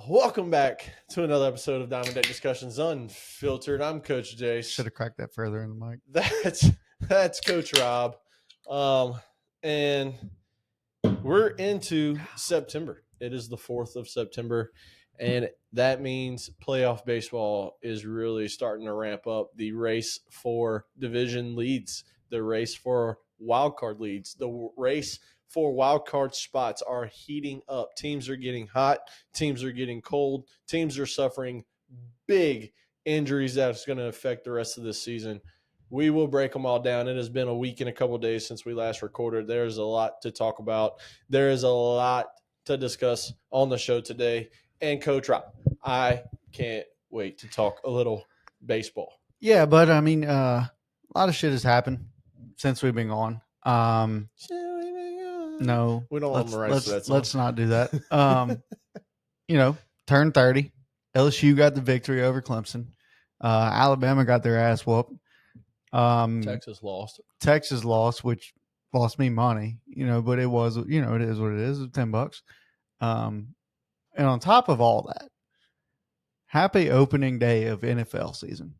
Welcome back to another episode of Diamond Deck Discussions Unfiltered. I'm Coach Jace. Should have cracked that further in the mic. That's Coach Rob. And we're into September. It is the 4th of September, and that means playoff baseball is really starting to ramp up. The race for division leads, the race for wild card leads, the race for wild card spots are heating up. Teams are getting hot. Teams are getting cold. Teams are suffering big injuries that's going to affect the rest of this season. We will break them all down. It has been a week and a couple of days since we last recorded. There's a lot to talk about. There is a lot to discuss on the show today. And Coach Rob, I can't wait to talk a little baseball. Yeah, but I mean, a lot of shit has happened since we've been gone. No, we don't want to write that song. Let's not do that. Turned 30. LSU got the victory over Clemson. Alabama got their ass whooped. Texas lost. Texas lost, which lost me money, but it was, it is what it is. It's $10. And on top of all that, happy opening day of NFL season.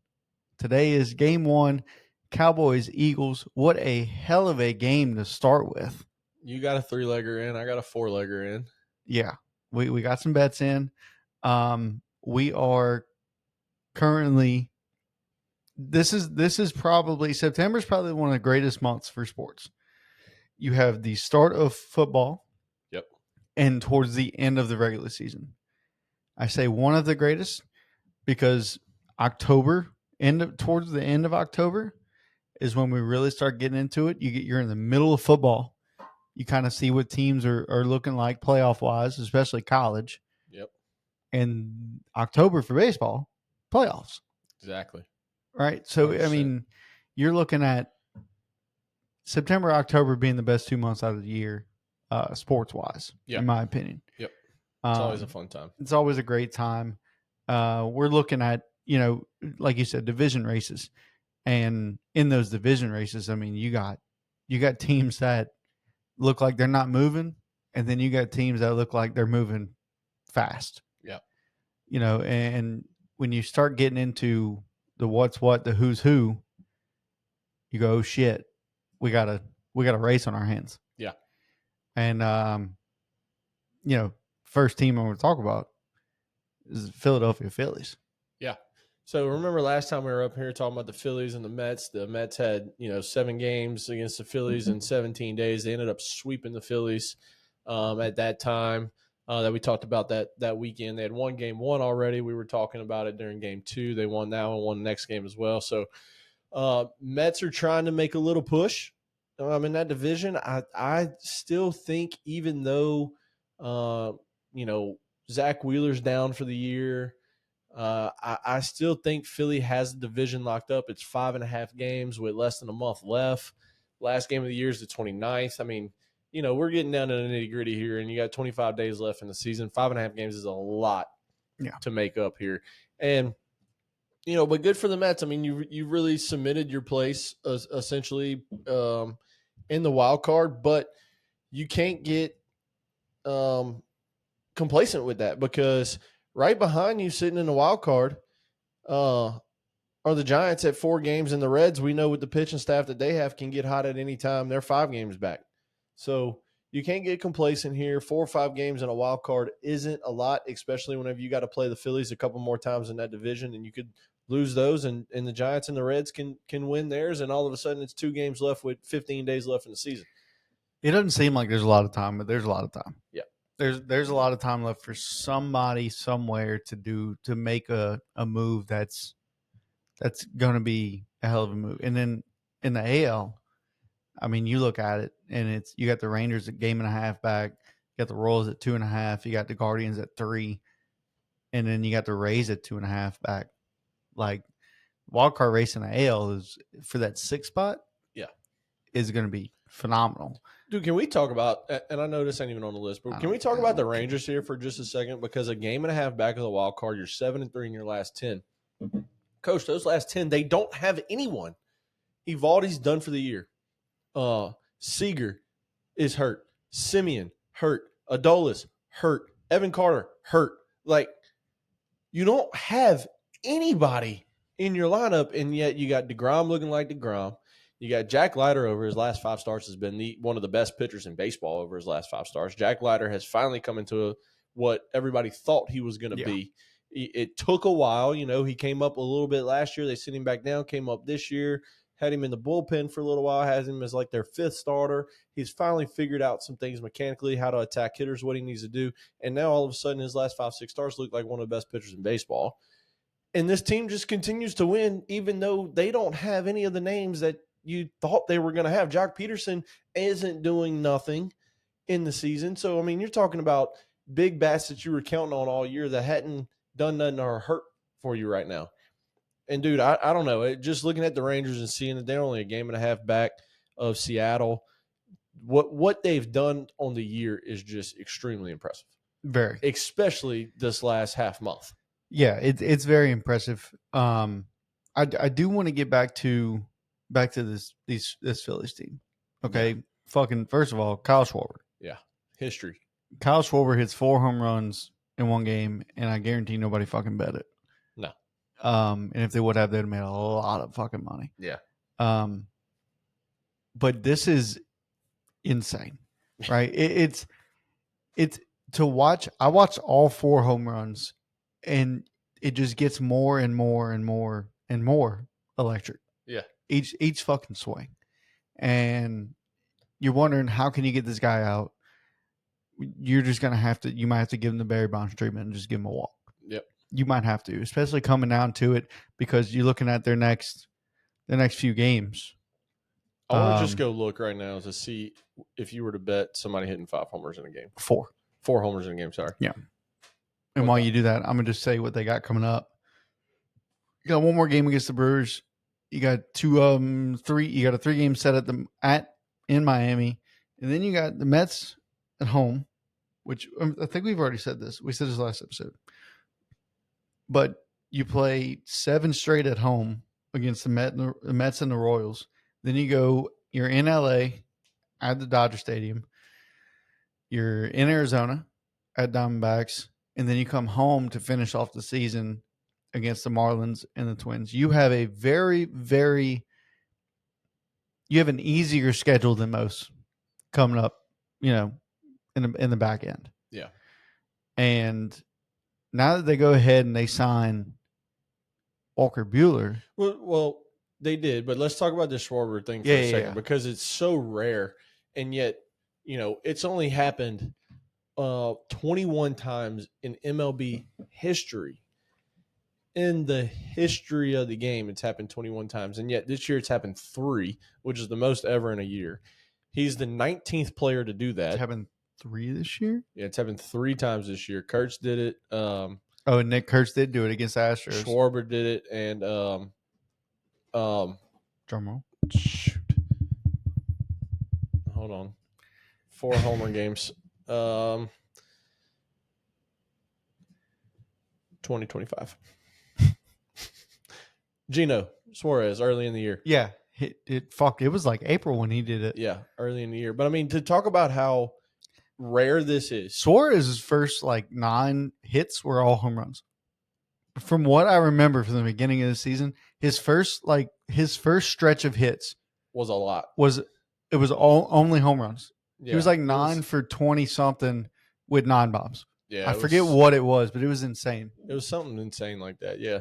Today is game 1, Cowboys, Eagles. What a hell of a game to start with. You got a 3-legger in. I got a 4-legger in. Yeah, we got some bets in. We are currently, this is probably, September is probably one of the greatest months for sports. You have the start of football. Yep. And towards the end of the regular season. I say one of the greatest because towards the end of October is when we really start getting into it. You're in the middle of football. You kind of see what teams are looking like playoff wise, especially college. Yep. And October for baseball, playoffs. Exactly. Right. So 100%. I mean, you're looking at September, October being the best 2 months out of the year, sports wise, in my opinion. Yep. It's always a fun time. It's always a great time. We're looking at, like you said, division races. And in those division races, I mean, you got teams that look like they're not moving, and then you got teams that look like they're moving fast. Yeah. And when you start getting into the what's what, the who's who, you go, oh, shit, we got a race on our hands. Yeah. And first team I'm going to talk about is the Philadelphia Phillies. Yeah. So remember last time we were up here talking about the Phillies and the Mets. The Mets had, 7 games against the Phillies in 17 days. They ended up sweeping the Phillies at that time that we talked about that weekend. They had won game 1 already. We were talking about it during game 2. They won now and won the next game as well. So Mets are trying to make a little push in that division. I still think even though, Zach Wheeler's down for the year, I still think Philly has the division locked up. It's 5.5 games with less than a month left. Last game of the year is the 29th. I mean, we're getting down to the nitty gritty here, and you got 25 days left in the season. 5.5 games is a lot to make up here. And, but good for the Mets. I mean, you really cemented your place essentially in the wild card, but you can't get complacent with that because right behind you sitting in the wild card are the Giants at 4 games, and the Reds, we know with the pitching staff that they have, can get hot at any time. They're 5 games back. So you can't get complacent here. 4 or 5 games in a wild card isn't a lot, especially whenever you got to play the Phillies a couple more times in that division, and you could lose those, and the Giants and the Reds can win theirs, and all of a sudden it's 2 games left with 15 days left in the season. It doesn't seem like there's a lot of time, but there's a lot of time. Yeah. There's a lot of time left for somebody somewhere to make a move that's going to be a hell of a move. And then in the AL, I mean, you look at it and you got the Rangers at 1.5 back, you got the Royals at 2.5, you got the Guardians at 3, and then you got the Rays at 2.5 back. Like wild card race in the AL is for that 6th spot. Yeah, is going to be phenomenal. Dude, can we talk about, and I know this ain't even on the list, but can we talk about the Rangers here for just a second? Because a 1.5 back of the wild card, you're 7-3 in your last 10. Coach, those last 10, they don't have anyone. Evaldi's done for the year. Seager is hurt. Simeon, hurt. Adolis, hurt. Evan Carter, hurt. Like, you don't have anybody in your lineup, and yet you got DeGrom looking like DeGrom. You got Jack Leiter over his last 5 starts has been one of the best pitchers in baseball over his last 5 starts. Jack Leiter has finally come into what everybody thought he was going to be. It took a while. He came up a little bit last year. They sent him back down, came up this year, had him in the bullpen for a little while, has him as like their 5th starter. He's finally figured out some things mechanically, how to attack hitters, what he needs to do. And now all of a sudden his last 5-6 starts look like one of the best pitchers in baseball. And this team just continues to win, even though they don't have any of the names that you thought they were going to have. Jock Peterson isn't doing nothing in the season. So, I mean, you're talking about big bats that you were counting on all year that hadn't done nothing or hurt for you right now. And, dude, I don't know. Just looking at the Rangers and seeing that they're only a game and a half back of Seattle, what they've done on the year is just extremely impressive. Very. Especially this last half month. Yeah, it's very impressive. I do want to get back to this Phillies team. Okay, yeah. Fucking first of all, Kyle Schwarber. Yeah, history. Kyle Schwarber hits 4 home runs in one game, and I guarantee nobody fucking bet it. No. And if they would have, they'd have made a lot of fucking money. Yeah. But this is insane, right? It's to watch. I watched all 4 home runs, and it just gets more and more and more and more electric. Yeah. Each fucking swing. And you're wondering, how can you get this guy out? You're just going to have to, you might have to give him the Barry Bonds treatment and just give him a walk. Yep. You might have to, especially coming down to it, because you're looking at their next few games. I want to just go look right now to see if you were to bet somebody hitting 5 homers in a game. 4 homers in a game, sorry. Yeah. And while you do that, I'm going to just say what they got coming up. You got one more game against the Brewers. You got 3. You got a 3-game set in Miami, and then you got the Mets at home, which I think we've already said this. We said this last episode, but you play 7 straight at home against the Mets and the Royals. Then you're in LA at the Dodger Stadium. You're in Arizona at Diamondbacks. And then you come home to finish off the season against the Marlins and the Twins. You have a very, very – you have an easier schedule than most coming up, in the back end. Yeah. And now that they go ahead and they sign Walker Buehler. Well, they did, but let's talk about the Schwarber thing for a second because it's so rare, and yet, it's only happened 21 times in MLB history. In the history of the game, it's happened 21 times, and yet this year it's happened 3, which is the most ever in a year. He's the 19th player to do that. It's happened 3 this year? Yeah, it's happened 3 times this year. Kurtz did it. And Nick Kurtz did do it against the Astros. Schwarber did it, and drum roll. Shoot. Hold on. 4 homer games. 2025. Gino Suarez early in the year. Yeah. It was like April when he did it. Yeah, early in the year. But I mean, to talk about how rare this is. Suarez's first 9 hits were all home runs. From what I remember from the beginning of the season, his first stretch of hits was a lot. It was only home runs. Yeah, he was 9 for 20 something with 9 bombs. Yeah, I forget what it was, but it was insane. It was something insane like that. Yeah,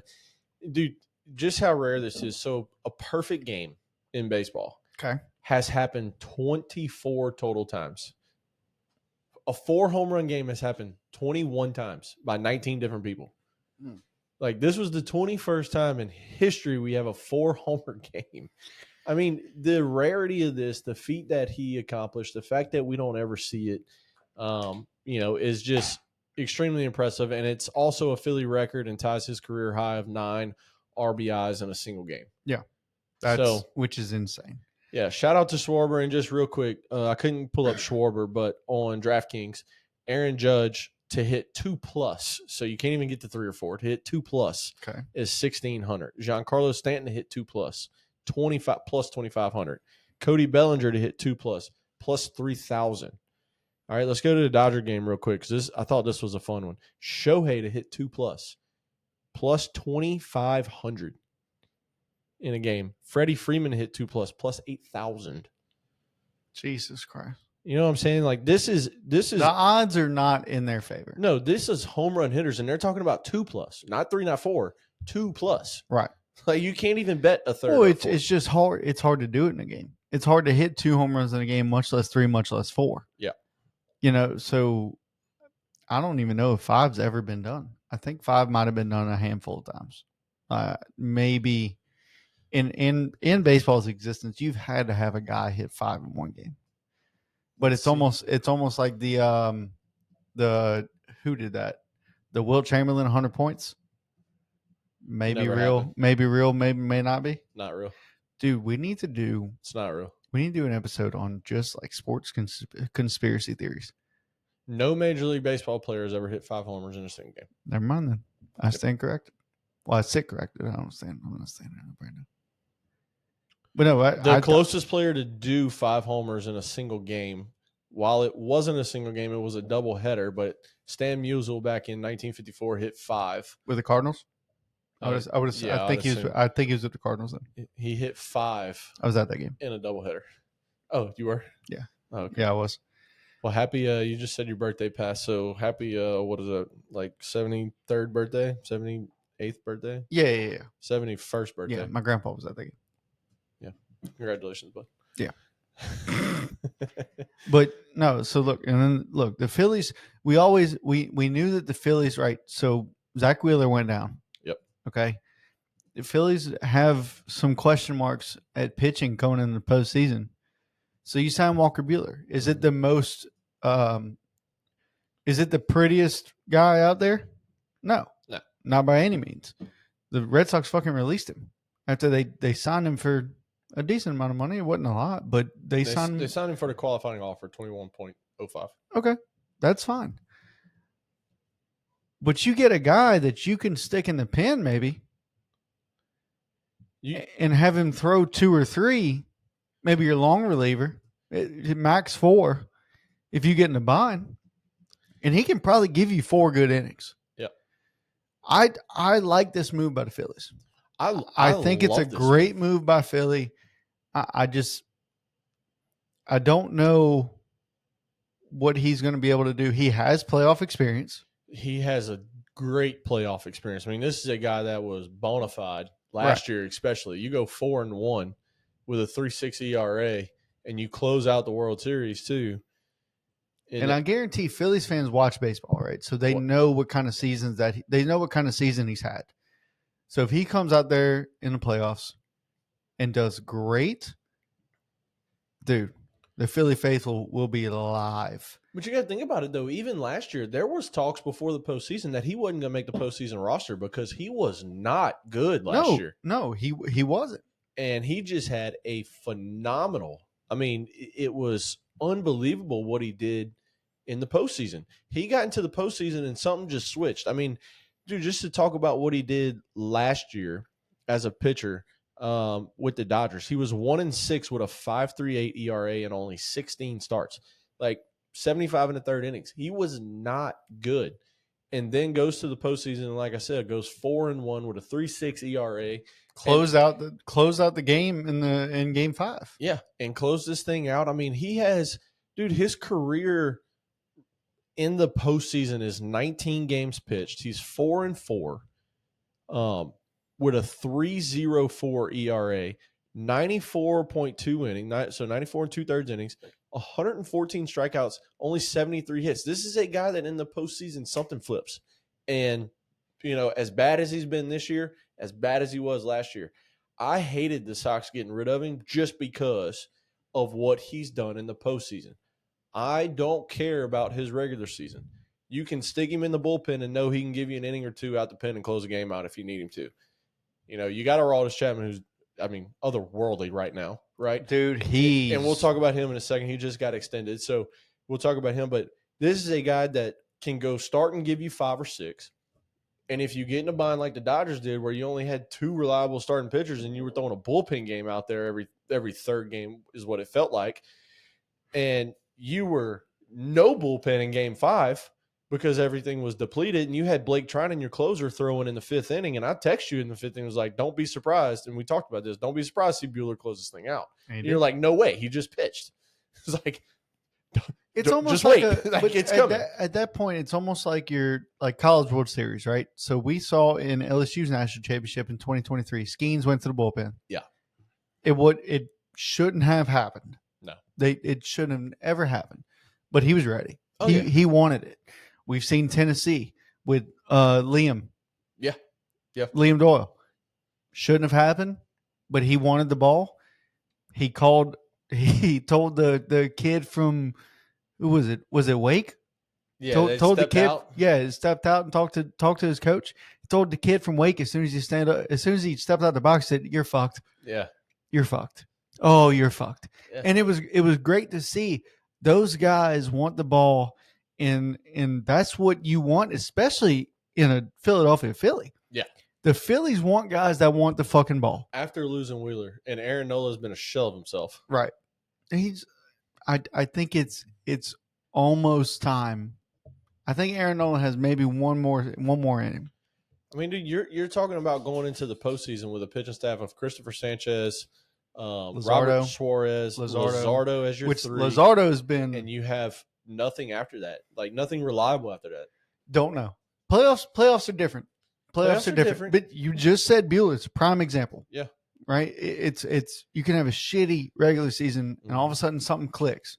dude, just how rare this is. So a perfect game in baseball, has happened 24 total times. A 4 home run game has happened 21 times by 19 different people. This was the 21st time in history we have a 4 homer game. I mean, the rarity of this, the feat that he accomplished, the fact that we don't ever see it, is just extremely impressive. And it's also a Philly record and ties his career high of 9 RBIs in a single game. Yeah. Which is insane. Yeah. Shout out to Schwarber. And just real quick, I couldn't pull up Schwarber, but on DraftKings, Aaron Judge to hit 2+, so you can't even get to 3 or 4. To hit 2+ is 1,600. Giancarlo Stanton to hit 2+, 25 plus 2,500. Cody Bellinger to hit 2+, plus 3,000. All right, let's go to the Dodger game real quick because I thought this was a fun one. Shohei to hit 2+, plus 2,500 in a game. Freddie Freeman to hit 2+, plus 8,000. Jesus Christ. You know what I'm saying? Like this is The odds are not in their favor. no, this is home run hitters, and they're talking about 2+, not 3, not 4, 2+. Right. Like you can't even bet a third. Well, it's just hard. It's hard to do it in a game. It's hard to hit 2 home runs in a game, much less 3, much less 4. Yeah. You know, so I don't even know if 5's ever been done. I think 5 might have been done a handful of times. Maybe in baseball's existence, you've had to have a guy hit 5 in one game. But it's almost like the who did that? The Wilt Chamberlain 100 points. Maybe real, happened. maybe real, maybe may not be. Not real. Dude, we need to do It's not real. We need to do an episode on just like sports conspiracy theories. No Major League Baseball player has ever hit 5 homers in a single game. Never mind then. I stand corrected. Well, I sit corrected. I'm not standing up right now. But no, the closest player to do 5 homers in a single game, while it wasn't a single game, it was a doubleheader. But Stan Musial back in 1954 hit 5 with the Cardinals. I think he was with the Cardinals then. He hit 5. I was at that game in a doubleheader. Oh, you were? Yeah. Oh, okay. Yeah, I was. Well, happy. You just said your birthday passed, so happy. What is it? Like 73rd birthday, 78th birthday? Yeah. 71st birthday. Yeah, my grandpa was at that game. Yeah, congratulations, bud. Yeah. But no, so look, and then look, the Phillies. We knew that the Phillies, right? So Zach Wheeler went down. Yep. Okay. The Phillies have some question marks at pitching going in the postseason. So you sign Walker Buehler. Is it the most? Is it the prettiest guy out there? No, not by any means. The Red Sox fucking released him after they signed him for a decent amount of money. It wasn't a lot, but they signed him. They signed him for the qualifying offer, 21.05. Okay, that's fine. But you get a guy that you can stick in the pen, maybe, and have him throw 2 or 3. Maybe your long reliever, max 4, if you get in a bind, and he can probably give you 4 good innings. Yeah, I like this move by the Phillies. I think it's a great move by Philly. I don't know what he's going to be able to do. He has playoff experience. He has a great playoff experience. I mean, this is a guy that was bona fide last year, especially. You go 4-1 with a 3.6 ERA, and you close out the World Series too. And I guarantee Phillies fans watch baseball, right? So they know what kind of seasons they know what kind of season he's had. So if he comes out there in the playoffs and does great, dude, the Philly faithful will be alive. But you got to think about it, though. Even last year, there was talks before the postseason that he wasn't going to make the postseason roster because he was not good last year. No, he wasn't. And he just had a phenomenal – I mean, it was unbelievable what he did in the postseason. He got into the postseason and something just switched. I mean, dude, just to talk about what he did last year as a pitcher with the Dodgers, he was 1-6 with a 5.38 ERA and only 16 starts, like 75 in the third innings. He was not good, and then goes to the postseason and, like I said, goes 4-1 with a 3.6 ERA. Close out the game in Game 5. Yeah, and close this thing out. I mean, he has, dude, his career in the postseason is 19 games pitched. He's 4-4, with a 3.04 ERA, 94.2 inning, so 94 2/3 innings, 114 strikeouts, only 73 hits. This is a guy that in the postseason something flips, and as bad as he's been this year, as bad as he was last year, I hated the Sox getting rid of him just because of what he's done in the postseason. I don't care about his regular season. You can stick him in the bullpen and know he can give you an inning or 2 out the pen and close the game out if you need him to. You got Aroldis Chapman, who's, otherworldly right now, right? Dude, and we'll talk about him in a second. He just got extended, so we'll talk about him. But this is a guy that can go start and give you 5 or 6. And if you get in a bind like the Dodgers did, where you only had 2 reliable starting pitchers and you were throwing a bullpen game out there every third game is what it felt like, and you were no bullpen in Game 5 because everything was depleted, and you had Blake Trinan, your closer, throwing in the 5th inning, and I text you in the 5th inning, was like, don't be surprised, and we talked about this, don't be surprised to see Buehler close this thing out. And you're like, no way, he just pitched. It's like, it's almost just like wait. Like, it's at coming. At that point, it's almost like you're like College World Series, right? So we saw in LSU's national championship in 2023, Skeens went to the bullpen. Yeah. It shouldn't have happened. No. It shouldn't have ever happened. But he was ready. Oh, he wanted it. We've seen Tennessee with Liam. Yeah. Liam Doyle. Shouldn't have happened, but he wanted the ball. He told the kid from, who was it? Was it Wake? Yeah, told the kid. out. Yeah, he stepped out and talked to his coach. He told the kid from Wake as soon as he stepped out the box, he said, "You're fucked. Yeah. You're fucked. Oh, you're fucked." Yeah. And it was great to see those guys want the ball, and that's what you want, especially in a Philadelphia Philly. Yeah. The Phillies want guys that want the fucking ball. After losing Wheeler, and Aaron Nola's been a shell of himself. Right. I think it's almost time. I think Aaron Nola has maybe one more in him. I mean, dude, you're talking about going into the postseason with a pitching staff of Christopher Sanchez, Robert Suarez, Luzardo as your which three. Luzardo has been, and you have nothing after that, like nothing reliable after that. Don't know. Playoffs are different. Playoffs are different. But you just said Buehler. It's a prime example. Yeah. Right? It's you can have a shitty regular season and all of a sudden something clicks.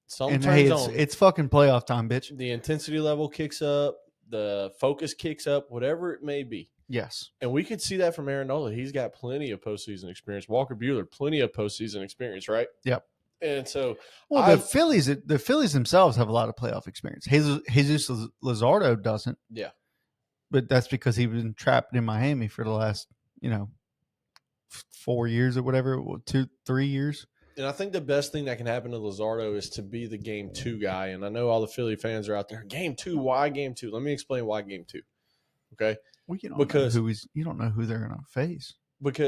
Something and turns on. It's fucking playoff time, bitch. The intensity level kicks up. The focus kicks up, whatever it may be. Yes. And we could see that from Aaron Nola. He's got plenty of postseason experience. Walker Buehler, plenty of postseason experience, right? Yep. And so, the Phillies themselves have a lot of playoff experience. Jesus Luzardo doesn't. Yeah. But that's because he's been trapped in Miami for the last, 4 years or whatever, 2-3 years. And I think the best thing that can happen to Luzardo is to be the Game 2 guy. And I know all the Philly fans are out there. Game 2? Why Game 2? Let me explain why Game 2. Okay? Well, you don't know who they're going to face. But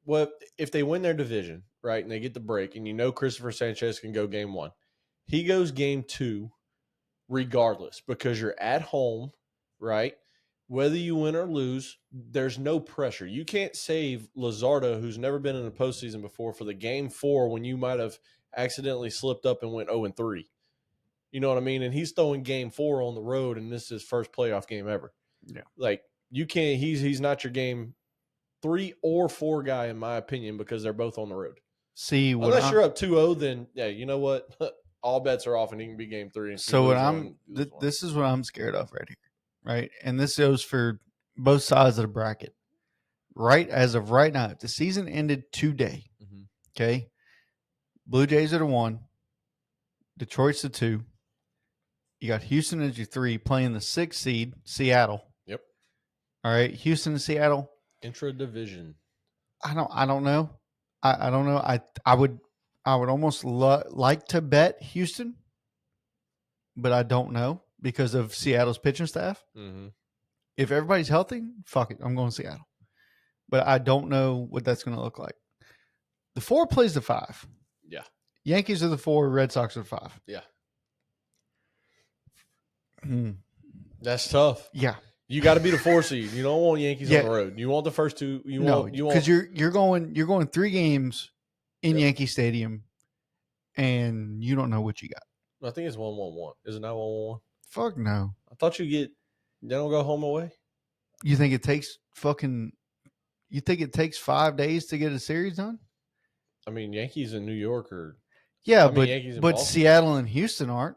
what if they win their division, right, and they get the break, and Christopher Sanchez can go Game 1. He goes Game 2 regardless because you're at home, right? Whether you win or lose, there's no pressure. You can't save Luzardo, who's never been in a postseason before, for the Game 4 when you might have accidentally slipped up and went 0-3. You know what I mean? And he's throwing Game 4 on the road, and this is his first playoff game ever. Yeah. Like, you can't – he's not your Game 3 or 4 guy, in my opinion, because they're both on the road. See, unless you're up 2-0, then, yeah, you know what? All bets are off, and he can be Game 3. So this is what I'm scared of right here. Right, and this goes for both sides of the bracket. Right, as of right now, if the season ended today, okay, Blue Jays are the 1, Detroit's the 2. You got Houston as your 3 playing the 6th seed, Seattle. Yep. All right, Houston and Seattle. Intra-division. I don't know. I don't know. I would almost like to bet Houston, but I don't know. Because of Seattle's pitching staff. Mm-hmm. If everybody's healthy, fuck it. I'm going to Seattle. But I don't know what that's going to look like. The 4 plays the 5. Yeah. Yankees are the 4. Red Sox are the 5. Yeah. Hmm. That's tough. Yeah. You got to be the 4 seed. You don't want Yankees on the road. You want the first 2. Because you're going 3 games in Yankee Stadium, and you don't know what you got. I think it's 1-1-1. Is it not 1-1-1? Fuck no. I thought they don't go home away. You think it takes 5 days to get a series done? I mean, Yankees in New York are. Yeah, but Boston. Seattle and Houston aren't.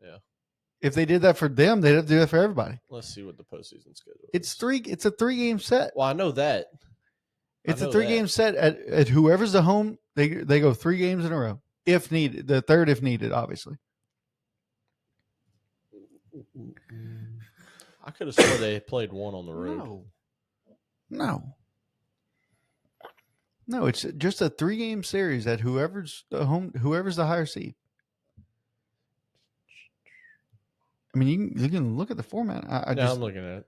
Yeah. If they did that for them, they'd have to do that for everybody. Let's see what the postseason schedule is. It's a 3-game set. Well, I know that. It's a 3-game set at whoever's the home. They go 3 games in a row if needed. The third if needed, obviously. I could have sworn they played 1 on the road. No, it's just a 3-game series at whoever's the higher seed. I mean, you can look at the format. I'm looking at it.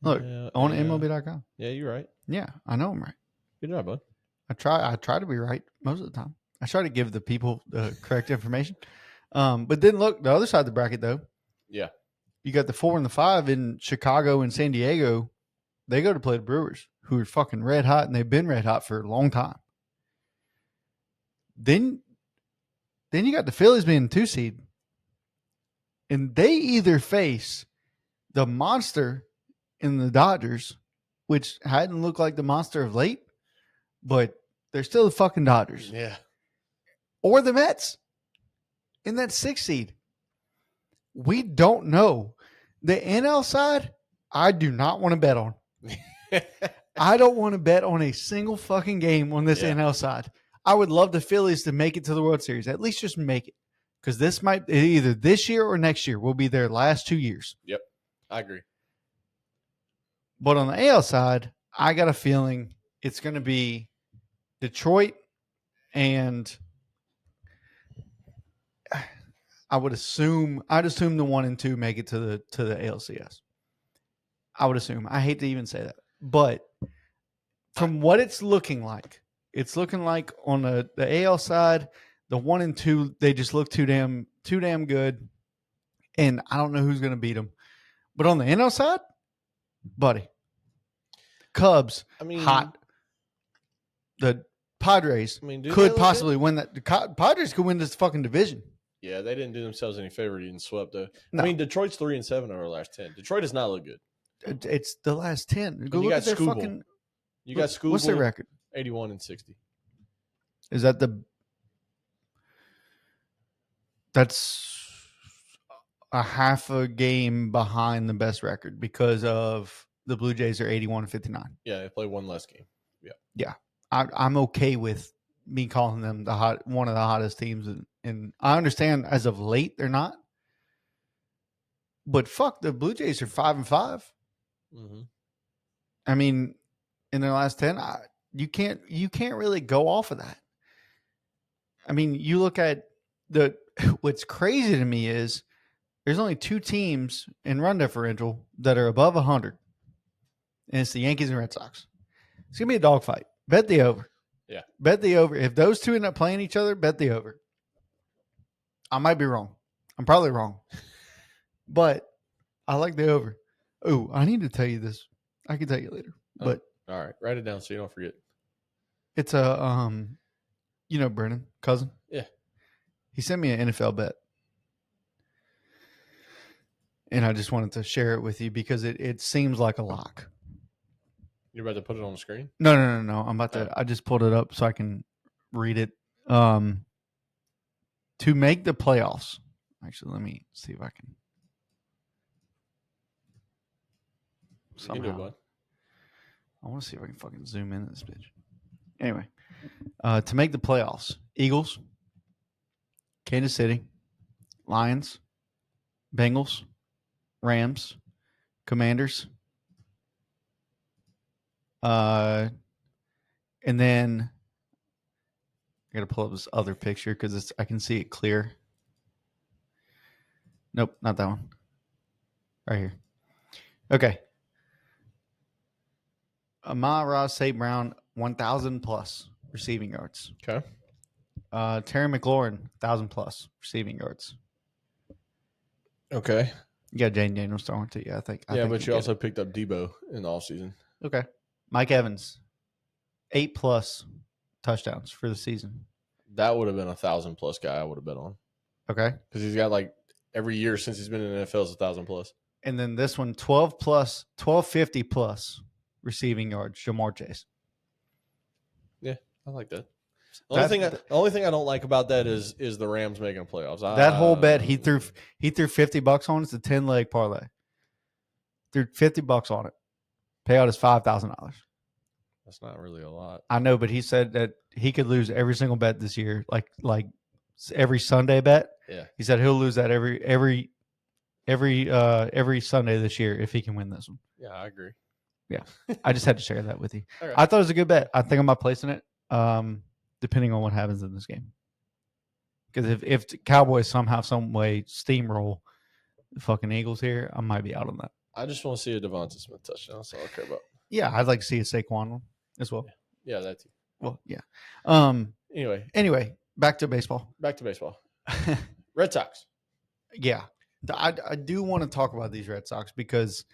Look, on MLB.com. Yeah, you're right. Yeah, I know I'm right. Good job, bud. I try to be right most of the time. I try to give the people the correct information. But then look, the other side of the bracket, though, Yeah. you got the 4 and the 5 in Chicago and San Diego. They go to play the Brewers, who are fucking red hot, and they've been red hot for a long time. Then you got the Phillies being 2 seed, and they either face the monster in the Dodgers, which hadn't looked like the monster of late, but they're still the fucking Dodgers. Yeah. Or the Mets in that 6 seed. We don't know. The NL side, I do not want to bet on. I don't want to bet on a single fucking game on this NL side. I would love the Phillies to make it to the World Series. At least just make it. Because this might either this year or next year will be their last 2 years. Yep. I agree. But on the AL side, I got a feeling it's going to be Detroit, and I'd assume the 1 and 2 make it to the ALCS. I would assume. I hate to even say that. But from what it's looking like on the AL side, the 1 and 2, they just look too damn good. And I don't know who's going to beat them. But on the NL side, buddy, Cubs, hot. The Padres could possibly win that. The Padres could win this fucking division. Yeah, they didn't do themselves any favor getting swept, though. No. I mean, Detroit's 3-7 over the last 10. Detroit does not look good. It's the last 10. Go you look got at their Scooble. fucking. You got Scooble. What's their record? 81-60. Is that the? That's a half a game behind the best record because of the Blue Jays are 81-59. Yeah, they play one less game. Yeah. I'm okay with me calling them one of the hottest teams, and I understand as of late they're not. But fuck, the Blue Jays are 5-5. Mm-hmm. I mean, in their last 10, you can't really go off of that. I mean, you look at what's crazy to me is there's only 2 teams in run differential that are above 100, and it's the Yankees and Red Sox. It's gonna be a dogfight. Bet the over. Yeah. Bet the over. If those 2 end up playing each other, bet the over. I might be wrong. I'm probably wrong. But I like the over. Oh, I need to tell you this. I can tell you later. But all right, write it down so you don't forget. It's a Brennan, cousin. Yeah. He sent me an NFL bet. And I just wanted to share it with you because it seems like a lock. You're about to put it on the screen? No. I'm about to. I just pulled it up so I can read it. To make the playoffs. Actually, let me see if I can. Somehow. I want to see if I can fucking zoom in this bitch. Anyway, to make the playoffs, Eagles, Kansas City, Lions, Bengals, Rams, Commanders, and then I got to pull up this other picture because I can see it clear. Nope, not that one. Right here. Okay. Amon-Ra St. Brown, 1,000 plus receiving yards. Okay. Terry McLaurin, 1,000 plus receiving yards. Okay. You got Jane Daniels throwing to you, I think. But you also picked up Debo in the offseason. Okay. Mike Evans, 8 plus touchdowns for the season. That would have been 1,000 plus guy I would have bet on. Okay. Because he's got every year since he's been in the NFL is 1,000 plus. And then this one, 1,250 plus receiving yards, Jamar Chase. Yeah, I like that. The only thing I don't like about that is the Rams making playoffs. That whole bet he threw $50 on. It's a 10-leg parlay. Threw $50 on it. Payout is $5,000. That's not really a lot. I know, but he said that he could lose every single bet this year, like every Sunday bet. Yeah, he said he'll lose that every Sunday this year if he can win this one. Yeah, I agree. Yeah, I just had to share that with you. Right. I thought it was a good bet. I think I'm not placing it, depending on what happens in this game. Because if the Cowboys somehow, some way steamroll the fucking Eagles here, I might be out on that. I just want to see a Devonta Smith touchdown. That's all I care about. Yeah, I'd like to see a Saquon one as well. Yeah, that too. Well, yeah. Anyway, back Back to baseball. Back to baseball. Red Sox. Yeah. I do want to talk about these Red Sox because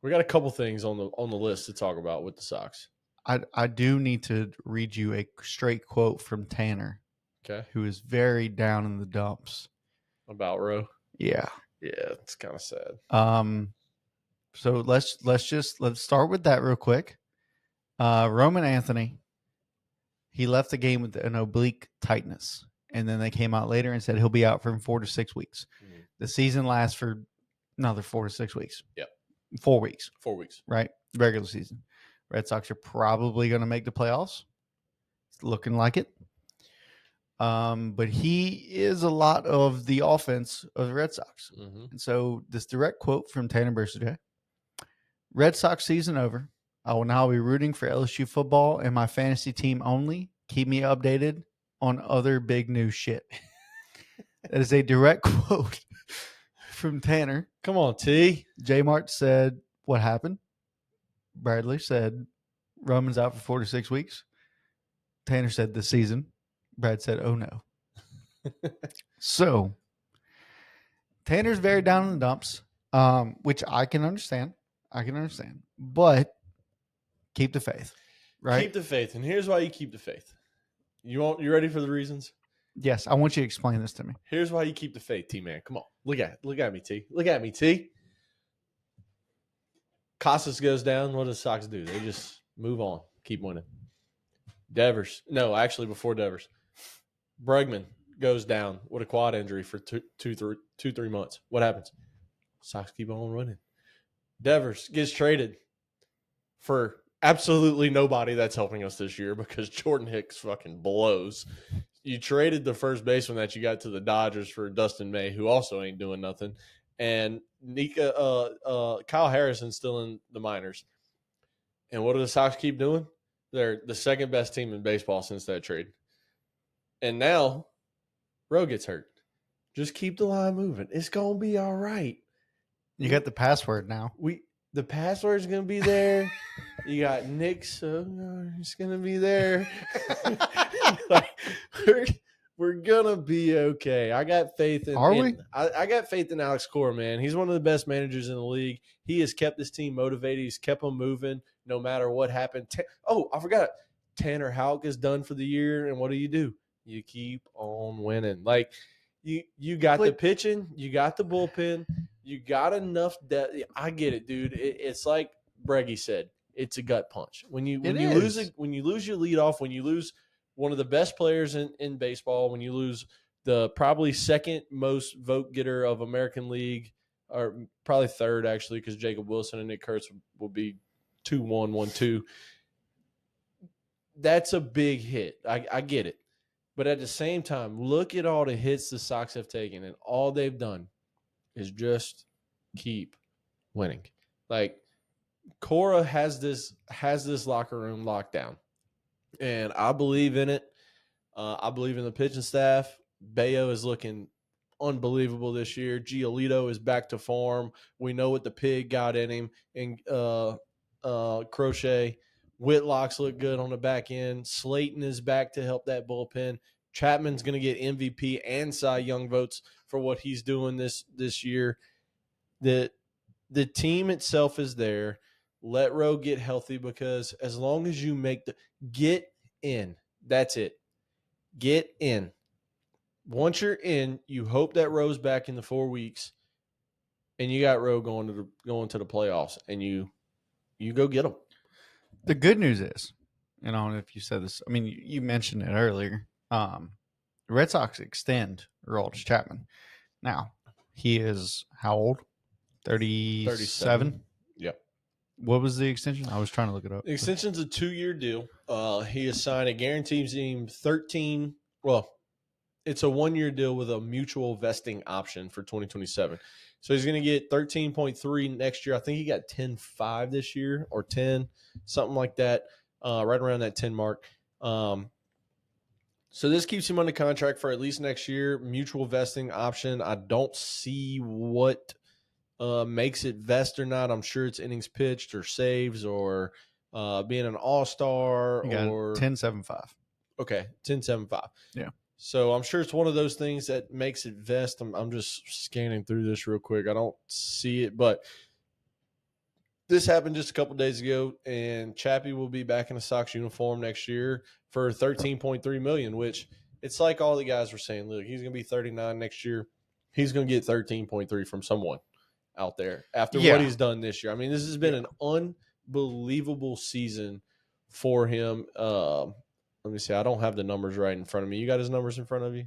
We got a couple things on the list to talk about with the Sox. I do need to read you a straight quote from Tanner, Okay. who is very down in the dumps. About Roe. Yeah. Yeah, it's kind of sad. So let's start with that real quick. Roman Anthony, he left the game with an oblique tightness, and then they came out later and said he'll be out for 4 to 6 weeks. Mm-hmm. The season lasts for another 4 to 6 weeks. Yep. 4 weeks. 4 weeks. Right? Regular season. Red Sox are probably going to make the playoffs. It's looking like it. But he is a lot of the offense of the Red Sox. Mm-hmm. And so this direct quote from Tanner Bersadet: Red Sox season over. I will now be rooting for LSU football and my fantasy team only. Keep me updated on other big news shit. That is a direct quote from Tanner. Come on, T. J Mart said, what happened? Bradley said, Roman's out for 4 to 6 weeks. Tanner said, the season. Brad said, oh no. So, Tanner's very down in the dumps, which I can understand. But keep the faith, right? Keep the faith. And here's why you keep the faith. You ready for the reasons? Yes, I want you to explain this to me. Here's why you keep the faith, T-Man. Come on. Look at me, T. Look at me, T. Casas goes down. What does Sox do? They just move on. Keep winning. Devers. No, actually before Devers. Bregman goes down with a quad injury for 3 months. What happens? Sox keep on winning. Devers gets traded for absolutely nobody that's helping us this year because Jordan Hicks fucking blows. You traded the first baseman that you got to the Dodgers for Dustin May, who also ain't doing nothing. And Kyle Harrison's still in the minors. And what do the Sox keep doing? They're the second best team in baseball since that trade. And now Rowe gets hurt. Just keep the line moving. It's gonna be all right. You got the password now. The password's gonna be there. You got Nick, so it's gonna be there. Like, we're gonna be okay. I got faith in. I got faith in Alex Cora, man. He's one of the best managers in the league. He has kept this team motivated. He's kept them moving no matter what happened. I forgot. Tanner Houck is done for the year, and what do? You keep on winning. Like you got the pitching, you got the bullpen, you got enough depth. I get it, dude. It's like Breggy said. It's a gut punch. When you lose your leadoff, when you lose one of the best players in baseball, when you lose the probably second most vote getter of American League, or probably third actually, because Jacob Wilson and Nick Kurtz will be 2-1, 1-2. That's a big hit. I get it. But at the same time, look at all the hits the Sox have taken, and all they've done is just keep winning. Like, Cora has this locker room locked down, and I believe in it. I believe in the pitching staff. Bayo is looking unbelievable this year. Giolito is back to form. We know what the pig got in him. And Crochet. Whitlock's look good on the back end. Slayton is back to help that bullpen. Chapman's going to get MVP and Cy Young votes for what he's doing this year. The team itself is there. Let Rowe get healthy, because as long as you get in, that's it. Get in. Once you're in, you hope that Rowe's back in the 4 weeks, and you got Rowe going to the playoffs, and you go get them. The good news is, and I don't know if you said this, I mean, you mentioned it earlier. The Red Sox extend Aroldis Chapman. Now, he is how old? 37? Yep. What was the extension? I was trying to look it up. The extension's a 2-year deal. He has signed a guaranteed team 13. Well, it's a 1-year deal with a mutual vesting option for 2027. So he's going to get 13.3 next year. I think he got 10.5 this year, or 10, something like that, right around that 10 mark. So this keeps him under contract for at least next year. Mutual vesting option. I don't see what makes it vest or not. I'm sure it's innings pitched or saves or being an all-star or 10.75. Okay, 10.75. Yeah. So I'm sure it's one of those things that makes it vest. I'm just scanning through this real quick. I don't see it, but this happened just a couple days ago, and Chappie will be back in a Sox uniform next year for $13.3 million. Which it's like all the guys were saying. Look, he's going to be 39 next year. He's going to get 13.3 from someone out there after what he's done this year. I mean, this has been an unbelievable season for him. Let me see. I don't have the numbers right in front of me. You got his numbers in front of you?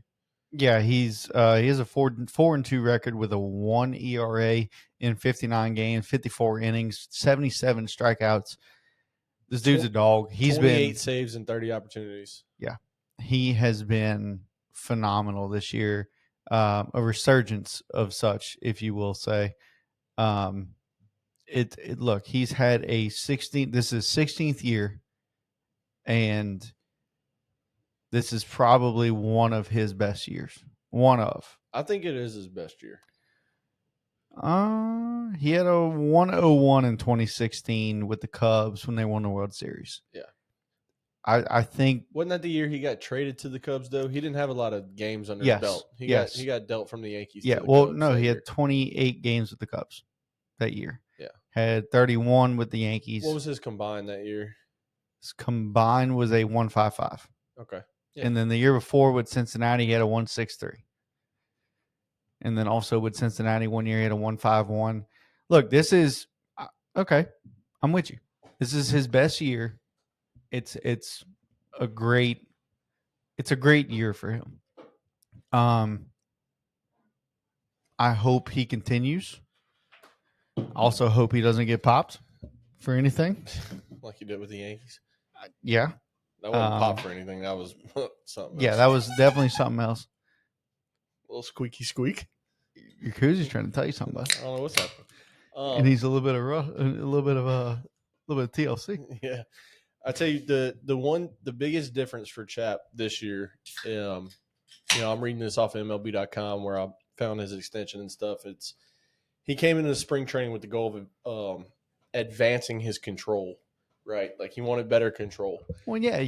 Yeah, he has a 4-2 record with a 1 ERA in 59 games, 54 innings, 77 strikeouts. This dude's a dog. He's 28 saves and 30 opportunities. Yeah, he has been phenomenal this year. A resurgence of such, if you will say. Look, he's had a 16th. This is 16th year, and this is probably one of his best years. One of. I think it is his best year. He had a 101 in 2016 with the Cubs when they won the World Series. Yeah. I think wasn't that the year he got traded to the Cubs though? He didn't have a lot of games under his belt. He got dealt from the Yankees. Yeah, to the well, Cubs no, he year. had 28 games with the Cubs that year. Yeah, had 31 with the Yankees. What was his combined that year? His combined was a 1.55. Okay, yeah. And then the year before with Cincinnati, he had a 1.63. And then also with Cincinnati, one year he had a 1.51. Look, this is okay. I'm with you. This is his best year. It's a great year for him. I hope he continues. Also hope he doesn't get popped for anything. Like he did with the Yankees. Yeah. That wasn't pop for anything. That was something else. Yeah, that was definitely something else. A little squeaky squeak. Your koozie trying to tell you something about. I don't know what's happening. And he's a little bit of TLC. Yeah. I tell you the biggest difference for Chap this year, I'm reading this off of MLB.com where I found his extension and stuff. He came into spring training with the goal of advancing his control, right? Like he wanted better control. Well, yeah,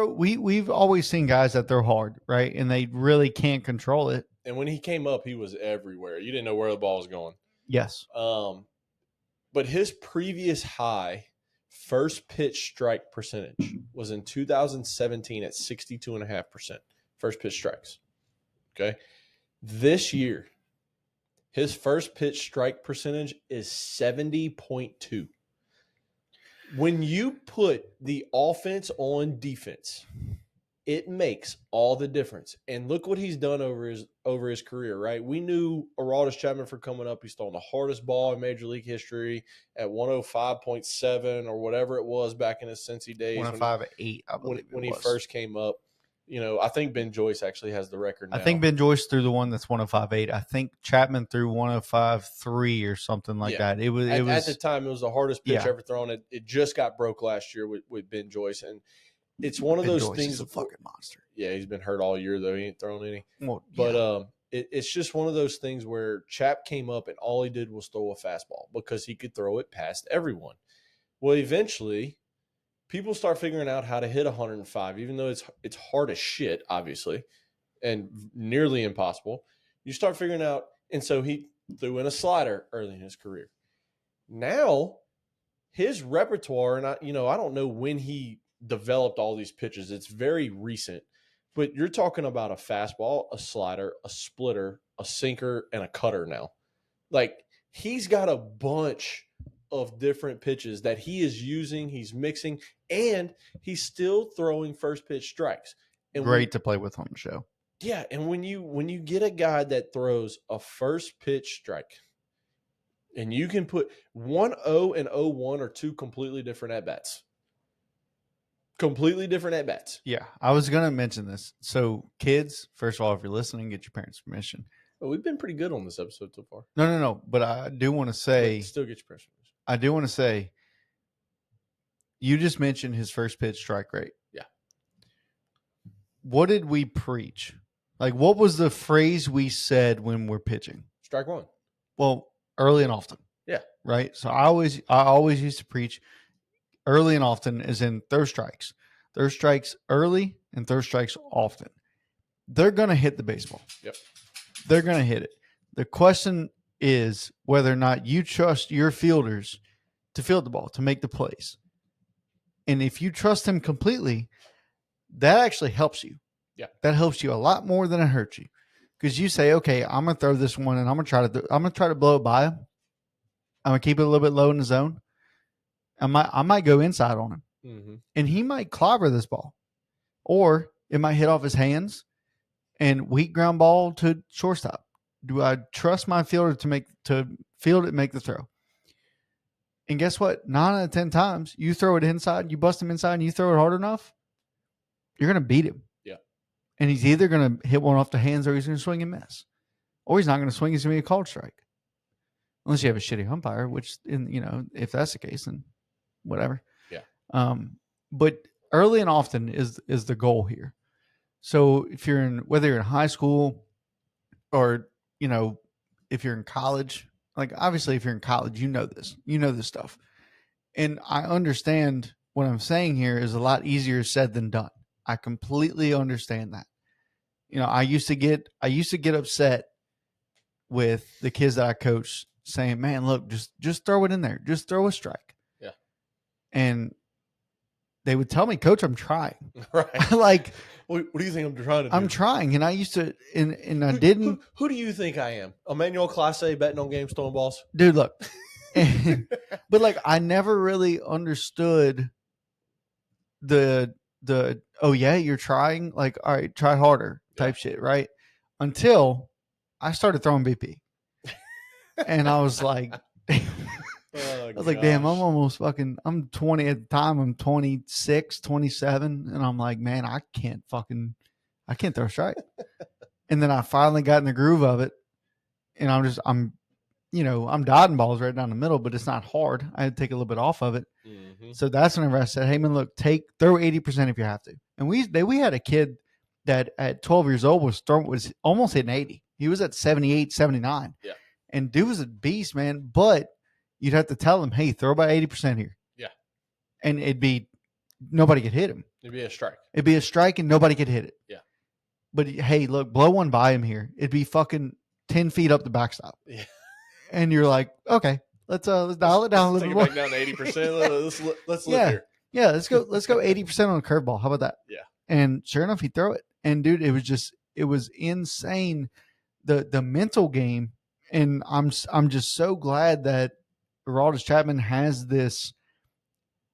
we've always seen guys that throw hard, right? And they really can't control it. And when he came up, he was everywhere. You didn't know where the ball was going. Yes. But his previous high first pitch strike percentage was in 2017 at 62.5%. First pitch strikes. Okay. This year, his first pitch strike percentage is 70.2. When you put the offense on defense, it makes all the difference. And look what he's done over his career, right? We knew Aroldis Chapman for coming up. He's thrown the hardest ball in Major League history at 105.7 or whatever it was back in his Cincy days. 105.8, I believe when he first came up. I think Ben Joyce actually has the record now. I think Ben Joyce threw the one that's 105.8. I think Chapman threw 105.3 or something like that. It was at the time, it was the hardest pitch ever thrown. It just got broke last year with Ben Joyce. And it's one of those things. He's a fucking monster. Yeah, he's been hurt all year though. He ain't thrown any. Well, but it's just one of those things where Chap came up and all he did was throw a fastball because he could throw it past everyone. Well, eventually, people start figuring out how to hit 105, even though it's hard as shit, obviously, and nearly impossible. You start figuring out, and so he threw in a slider early in his career. Now, his repertoire, and I don't know when he developed all these pitches. It's very recent, but you're talking about a fastball, a slider, a splitter, a sinker, and a cutter now. Like, he's got a bunch of different pitches that he is using, he's mixing, and he's still throwing first pitch strikes. And great to play with on the show. Yeah, and when you get a guy that throws a first pitch strike, and you can put 1-0 and 0-1 are two completely different at-bats. Completely different at-bats. Yeah, I was going to mention this. So, kids, first of all, if you're listening, get your parents' permission. Well, we've been pretty good on this episode so far. No. But I do want to say... Still get your permission. I do want to say, you just mentioned his first pitch strike rate. Yeah. What did we preach? Like, what was the phrase we said when we're pitching? Strike one. Well, early and often. Yeah. Right? So, I always used to preach early and often as in throw strikes. Throw strikes early and throw strikes often, they're going to hit the baseball. Yep. They're going to hit it. The question is whether or not you trust your fielders to field the ball, to make the plays. And if you trust them completely, that actually helps you. Yeah. That helps you a lot more than it hurts you. Because you say, okay, I'm going to throw this one and I'm going to try to blow it by him. I'm going to keep it a little bit low in the zone. I might go inside on him. Mm-hmm. And he might clobber this ball. Or it might hit off his hands and weak ground ball to shortstop. Do I trust my fielder to field it, make the throw? And guess what? 9 out of 10 times, you throw it inside, you bust him inside, and you throw it hard enough, you're going to beat him. Yeah. And he's either going to hit one off the hands or he's going to swing and miss. Or he's not going to swing. He's going to be a called strike. Unless you have a shitty umpire, which, if that's the case, then whatever. Yeah. But early and often is the goal here. So if whether you're in high school or, if you're in college, like obviously if you're in college, you know this stuff. And I understand what I'm saying here is a lot easier said than done. I completely understand that. I used to get upset with the kids that I coached saying, man, look, just throw it in there. Just throw a strike. Yeah. And they would tell me, Coach, I'm trying. Right. Like, what do you think I'm trying to do? I'm trying. And I used to, and I didn't. Who do you think I am? Emmanuel Clase betting on games, throwing balls? Dude, look. But like, I never really understood the oh yeah, you're trying, like, all right, try harder type shit, right? Until I started throwing BP. And I was like, I was like, damn, I'm 20 at the time. I'm 26, 27. And I'm like, man, I can't throw a strike. And then I finally got in the groove of it. And I'm dodging balls right down the middle, but it's not hard. I had to take a little bit off of it. Mm-hmm. So that's whenever I said, hey man, look, throw 80% if you have to. And we had a kid that at 12 years old was almost hitting 80. He was at 78, 79. Yeah. And dude was a beast, man. But you'd have to tell him, hey, throw about 80% here. Yeah. And nobody could hit him. It'd be a strike. It'd be a strike and nobody could hit it. Yeah. But hey, look, blow one by him here. It'd be fucking 10 feet up the backstop. Yeah. And you're like, okay, let's dial it down a little bit more. Take it back down to 80%. Let's look here. Yeah, let's go 80% on a curveball. How about that? Yeah. And sure enough, he'd throw it. And dude, it was insane, the mental game. And I'm just so glad that Aroldis Chapman has this.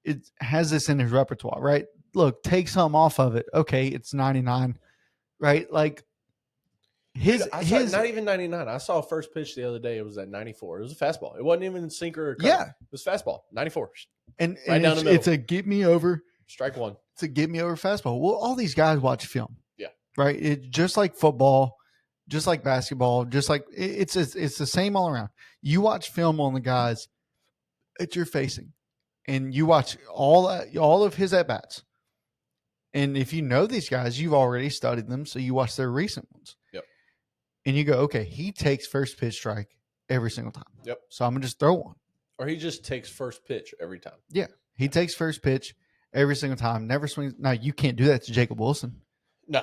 It has this in his repertoire, right? Look, take some off of it. Okay, it's 99, right? Like not even 99. I saw a first pitch the other day. It was at 94. It was a fastball. It wasn't even sinker or cut. Yeah, it was fastball. 94. And right down the middle. It's a get me over. Strike one. It's a get me over fastball. Well, all these guys watch film. Yeah. Right. It's just like football, just like basketball, just like it's the same all around. You watch film on the guys that you're facing, and you watch all of his at bats. And if you know these guys, you've already studied them, so you watch their recent ones. Yep. And you go, okay, he takes first pitch strike every single time. Yep. So I'm gonna just throw one. Or he just takes first pitch every time. Yeah. He takes first pitch every single time. Never swings. Now you can't do that to Jacob Wilson. No.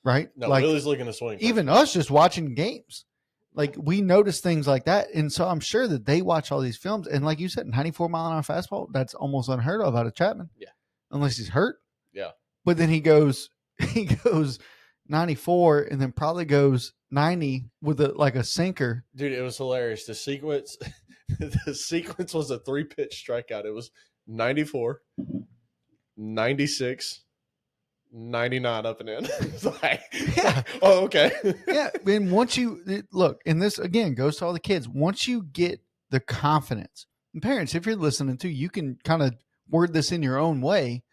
Right? No, like, Willie's looking to swing. Even us just watching games. Like, we notice things like that. And so I'm sure that they watch all these films. And like you said, 94-mile-an-hour fastball, that's almost unheard of out of Chapman. Yeah. Unless he's hurt. Yeah. But then he goes 94 and then probably goes 90 with a sinker. Dude, it was hilarious. The sequence was a 3-pitch strikeout. It was 94, 96, 99 up and in. It's like, yeah. Oh, okay. Yeah. And once you look, and this again goes to all the kids, once you get the confidence, and parents, if you're listening to, you can kind of word this in your own way.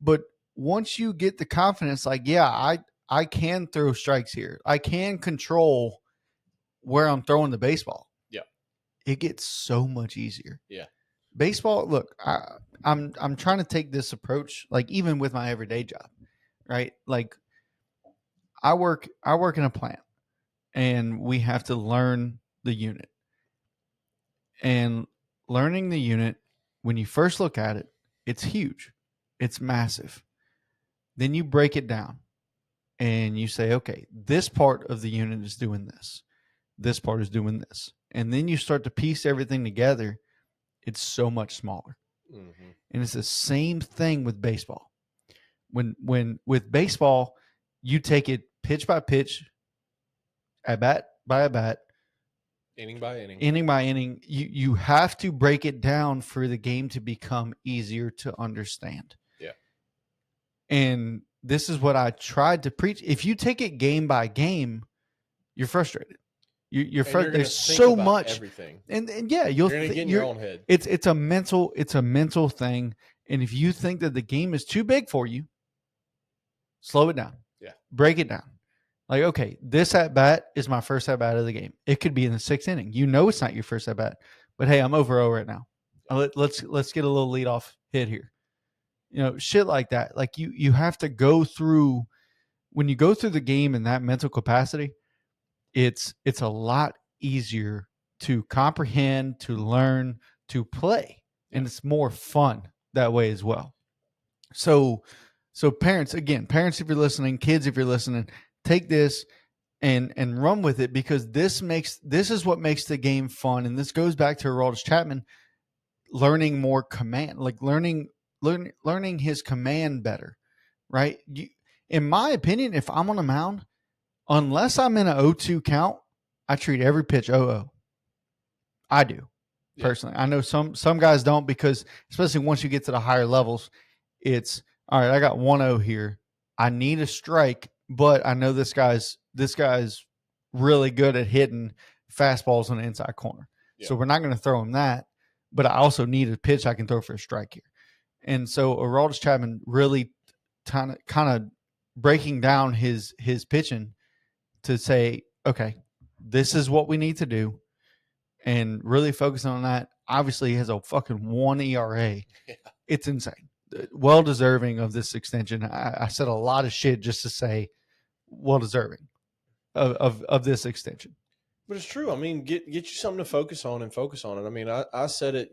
But once you get the confidence, like, yeah, I can throw strikes here. I can control where I'm throwing the baseball. Yeah. It gets so much easier. Yeah. Baseball, look, I'm trying to take this approach, like, even with my everyday job, right? Like, I work in a plant, and we have to learn the unit. And learning the unit, when you first look at it, it's huge. It's massive. Then you break it down and you say, okay, this part of the unit is doing this. This part is doing this. And then you start to piece everything together. It's so much smaller. Mm-hmm. And it's the same thing with baseball. When with baseball, you take it pitch by pitch, at bat by at bat, Inning by inning. inning by inning. You have to break it down for the game to become easier to understand. Yeah. And this is what I tried to preach. If you take it game by game, you're frustrated. You're frustrated. There's so much everything, and yeah, you're going to get in your own head. It's a mental thing. And if you think that the game is too big for you, slow it down. Yeah, break it down. Like, okay, this at bat is my first at bat of the game. It could be in the 6th inning. You know it's not your first at bat, but hey, I'm over 0 right now. Let's get a little leadoff hit here. Shit like that. Like you have to go through when you go through the game in that mental capacity. It's a lot easier to comprehend, to learn, to play, and it's more fun that way as well. So parents, if you're listening, kids, if you're listening, take this and run with it, because this is what makes the game fun. And this goes back to Aroldis Chapman learning more command, like learning his command better, right? In my opinion, if I'm on a mound, unless I'm in an 0-2 count, I treat every pitch 0-0. I do, personally. I know some guys don't, because especially once you get to the higher levels, it's all right. I got 1-0 here. I need a strike, but I know this guy's really good at hitting fastballs on the inside corner. Yeah. So we're not going to throw him that, but I also need a pitch I can throw for a strike here. And so Aroldis Chapman really kind of breaking down his pitching to say, okay, this is what we need to do, and really focusing on that. Obviously, he has a fucking 1 ERA. Yeah. It's insane. Well deserving of this extension. I said a lot of shit just to say well deserving of this extension. But it's true. I mean, get you something to focus on it. I mean, I said it,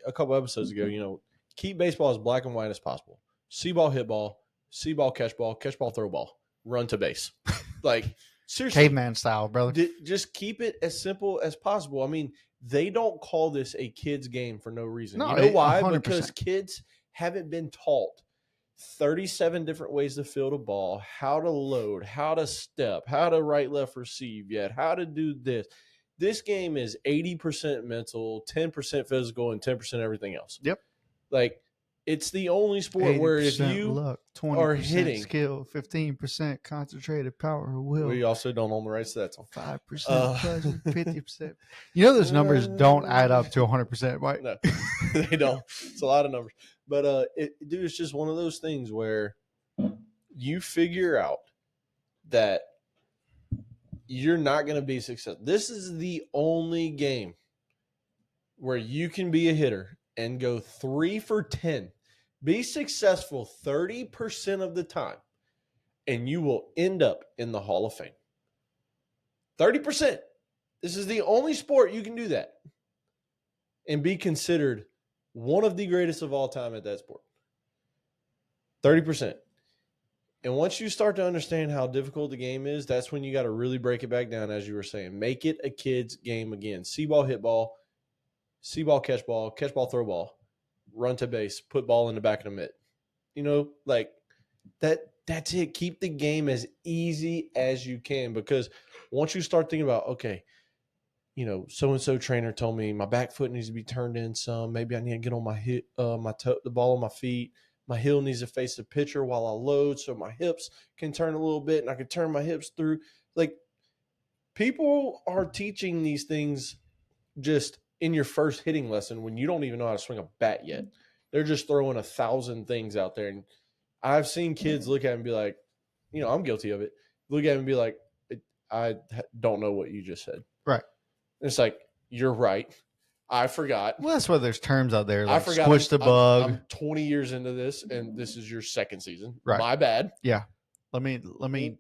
a couple episodes ago, keep baseball as black and white as possible. See ball, hit ball, see ball, catch ball, throw ball, run to base. Like, seriously. Caveman style, brother. Just keep it as simple as possible. I mean, they don't call this a kid's game for no reason. No, you know why? 100%. Because kids haven't been taught 37 different ways to field a ball, how to load, how to step, how to right, left receive yet, how to do this. This game is 80% mental, 10% physical, and 10% everything else. Yep. Like, it's the only sport where if you luck, 20% are hitting skill, 15% concentrated power or will. We also don't own the rights to that song. 5% pleasure, 50%. Those numbers don't add up to 100%, right? No, they don't. It's a lot of numbers. But, dude, it's just one of those things where you figure out that you're not going to be successful. This is the only game where you can be a hitter and go 3 for 10. Be successful 30% of the time, and you will end up in the Hall of Fame. 30%. This is the only sport you can do that and be considered one of the greatest of all time at that sport. 30%. And once you start to understand how difficult the game is, that's when you got to really break it back down, as you were saying. Make it a kid's game again. See ball, hit ball, catch ball, throw ball, run to base, put ball in the back of the mitt. Like that's it. Keep the game as easy as you can, because once you start thinking about, okay, so-and-so trainer told me my back foot needs to be turned in some. Maybe I need to get on my hip, the ball on my feet. My heel needs to face the pitcher while I load so my hips can turn a little bit and I can turn my hips through. Like, people are teaching these things just in your first hitting lesson when you don't even know how to swing a bat yet. They're just throwing 1,000 things out there. And I've seen kids look at it and be like, I'm guilty of it. Look at it and be like, I don't know what you just said. Right. And it's like, you're right. I forgot. Well, that's why there's terms out there like I forgot. Squish the bug. I'm 20 years into this, and this is your second season. Right. My bad. Yeah.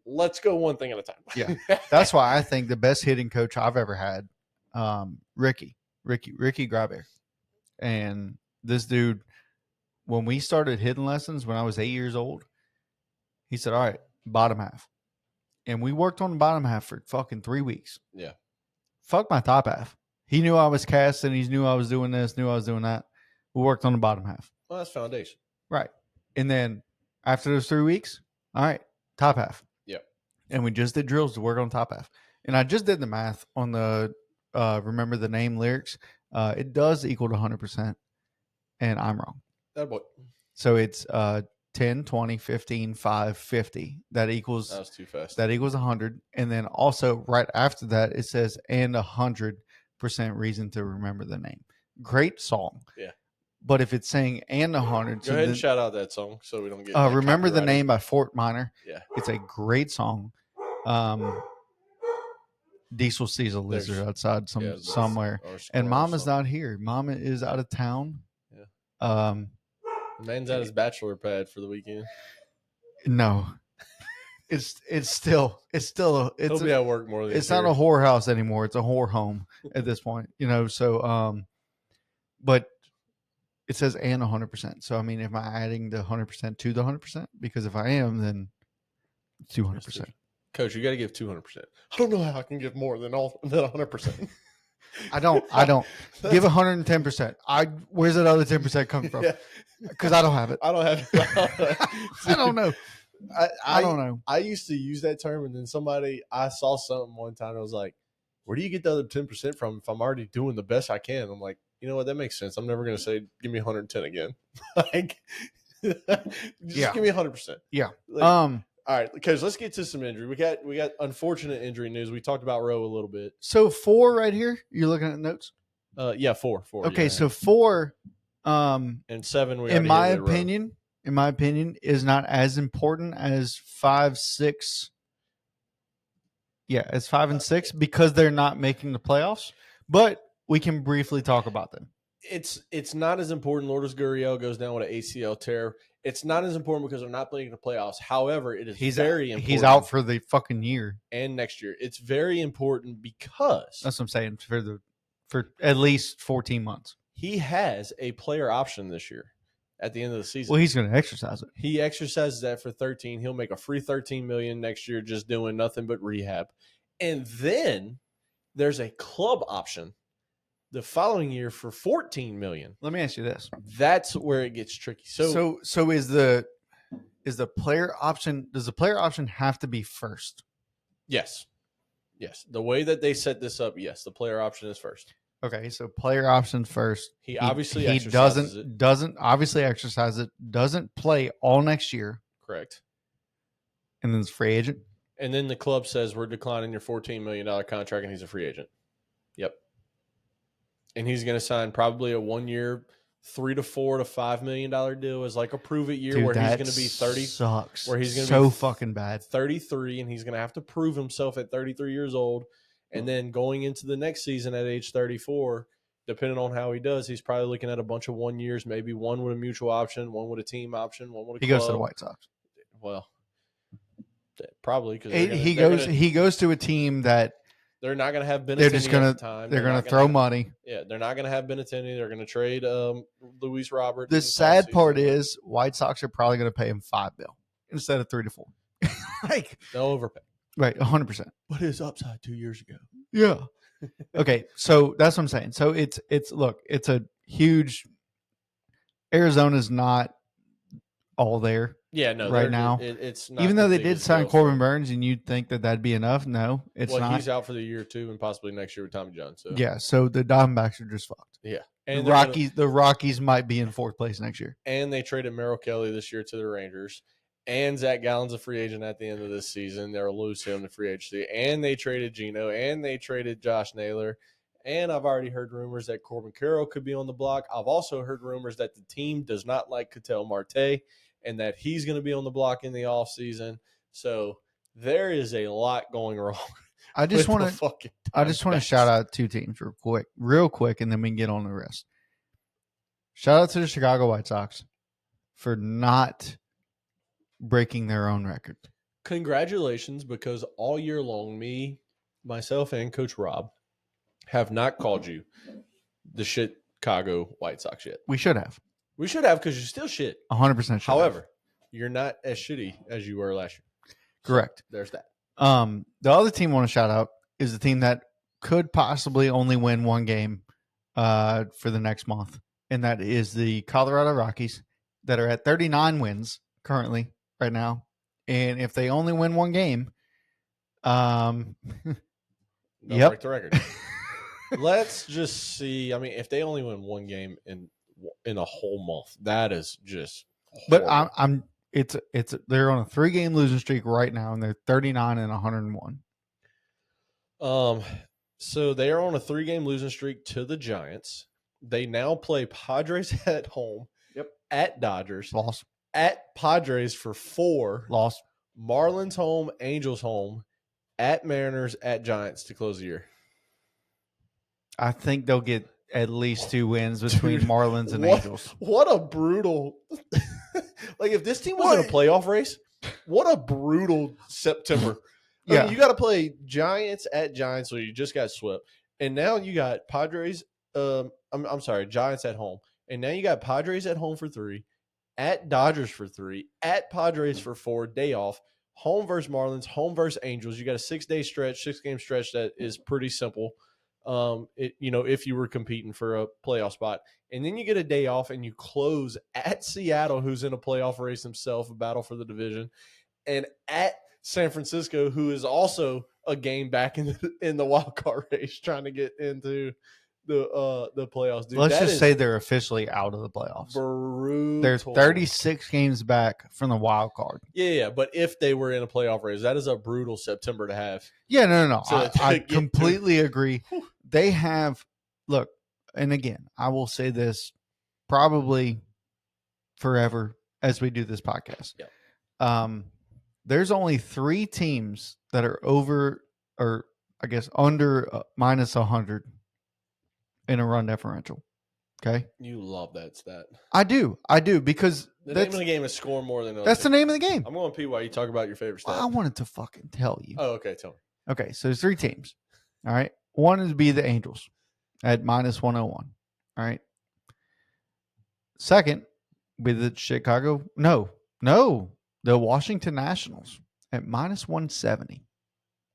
Let's go one thing at a time. Yeah. That's why I think the best hitting coach I've ever had, Ricky Graber. And this dude, when we started hitting lessons when I was 8 years old, He said, all right, bottom half. And we worked on the bottom half for fucking 3 weeks. Yeah. Fuck my top half. He knew I was casting. He knew I was doing this, knew I was doing that. We worked on the bottom half. Well, that's foundation. Right. And then after those 3 weeks, all right, top half. Yep. And we just did drills to work on top half. And I just did the math on the remember the name lyrics. It does equal to 100%. And I'm wrong. That boy. So it's 10, 20, 15, 5, 50. That was too fast. That equals 100. And then also right after that, it says, and 100% reason to remember the name. Great song. Yeah. But if it's saying and 100. Go ahead and shout out that song so we don't get Remember the Name by Fort Minor. Yeah. It's a great song. Diesel sees a lizard outside somewhere. And Mama's not here. Mama is out of town. Yeah. Man's at his bachelor pad for the weekend. No. It's still he'll be at work more than it's not a whorehouse anymore. It's a whore home at this point. So but it says and 100%. So I mean, am I adding the 100% to the 100%? Because if I am, then 200%. Coach, you got to give 200%. I don't know how I can give more than 100%. I don't give 110%. Where's that other 10% come from? Because I don't have it. I don't have it. I don't know. I don't know. I used to use that term, and then I saw something one time. I was like, where do you get the other 10% from if I'm already doing the best I can? I'm like, you know what? That makes sense. I'm never going to say, give me 110 again. Just give me 100%. Yeah. All right, because let's get to some injury. We got unfortunate injury news. We talked about Rowe a little bit. So 4 right here. You're looking at notes. 4. Okay, yeah. So 4. And 7. In my opinion, is not as important as 5, 6. Yeah, it's 5 and 6 because they're not making the playoffs. But we can briefly talk about them. It's not as important. Lourdes Gurriel goes down with an ACL tear. It's not as important because they're not playing the playoffs. However, it is very important. He's out for the fucking year and next year. It's very important because that's what I'm saying for at least 14 months. He has a player option this year at the end of the season. Well, he's going to exercise it. He exercises that for 13. He'll make a free $13 million next year just doing nothing but rehab. And then there's a club option the following year for $14 million. Let me ask you this. That's where it gets tricky. So is the player option, does the player option have to be first? Yes. The way that they set this up, yes, the player option is first. Okay, so player option first. He obviously doesn't obviously exercise it, doesn't play all next year. Correct. And then it's free agent. And then the club says we're declining your $14 million contract and he's a free agent. Yep. And he's going to sign probably a 1 year, $3 to $4 to $5 million deal as like a prove it year. Dude, where he's going to be 30. Sucks. Where he's going to be fucking bad. 33, and he's going to have to prove himself at 33 years old. And then going into the next season at age 34, depending on how he does, he's probably looking at a bunch of 1 years, maybe one with a mutual option, one with a team option, one with a club. He goes to the White Sox. Well, probably because he goes to a team that they're not going to have Benintendi they're just going to they're going to throw money. Yeah, they're not going to have Benintendi. They're going to trade Luis Robert. The sad part is White Sox are probably going to pay him $5 million instead of $3 to $4. Like they'll overpay. Right, 100%. But his upside 2 years ago. Yeah. Okay, so that's what I'm saying. So it's a huge. Arizona's not all there. Yeah, no. Right now, it's not. Even though they did sign Corbin Burns, and you'd think that'd be enough. No, it's not. He's out for the year too, and possibly next year with Tommy John. So yeah, so the Diamondbacks are just fucked. Yeah, and the Rockies might be in 4th place next year. And they traded Merrill Kelly this year to the Rangers. And Zach Gallen's a free agent at the end of this season. They'll lose him to free agency. And they traded Gino. And they traded Josh Naylor. And I've already heard rumors that Corbin Carroll could be on the block. I've also heard rumors that the team does not like Ketel Marte and that he's going to be on the block in the offseason. So there is a lot going wrong. I just want to shout out 2 teams real quick, and then we can get on the rest. Shout out to the Chicago White Sox for not breaking their own record. Congratulations, because all year long, myself, and Coach Rob have not called you the Chicago White Sox yet. We should have. We should have, because you're still shit. 100% However, you're not as shitty as you were last year. So, Correct. there's that. The other team I want to shout out is the team that could possibly only win one game for the next month, and that is the Colorado Rockies that are at 39 wins currently right now. And if they only win one game, They'll yep. break the record. Let's just see. I mean, if they only win one game in a whole month, that is just horrible. But it's they're on a 3-game losing streak right now, and they're 39 and 101. So they are on a 3-game losing streak to the Giants. They now play Padres at home. Yep. At Dodgers. Loss. At Padres for 4. Loss. Marlins home, Angels home, at Mariners, at Giants to close the year. I think they'll get at least 2 wins between Marlins and Angels. What a brutal like if this team was in a playoff race, what a brutal September. I mean, you got to play Giants at Giants, so you just got swept. And now you got Padres I'm sorry, Giants at home. And now you got Padres at home for 3, at Dodgers for 3, at Padres for 4, day off, home versus Marlins, home versus Angels. You got a 6-day stretch, 6-game stretch that is pretty simple. If you were competing for a playoff spot, and then you get a day off and you close at Seattle, who's in a playoff race himself, a battle for the division, and at San Francisco, who is also a game back in the wild card race, trying to get into the playoffs. Dude, let's just say they're officially out of the playoffs. Brutal. They're 36 games back from the wild card. Yeah, but if they were in a playoff race, that is a brutal September to have. Yeah, no. So I completely agree. They have, look, and again, I will say this probably forever as we do this podcast. Yep. There's only 3 teams that are over, or I guess under minus 100 in a run differential. Okay. You love that stat. I do because the name of the game is scoring more than that's the name of the game. I'm going to pee while you talk about your favorite stat. Well, I wanted to fucking tell you. Oh, okay. Tell me. Okay. So there's 3 teams. All right. One would be the Angels at minus 101. All right. Second with the Washington Nationals at minus 170,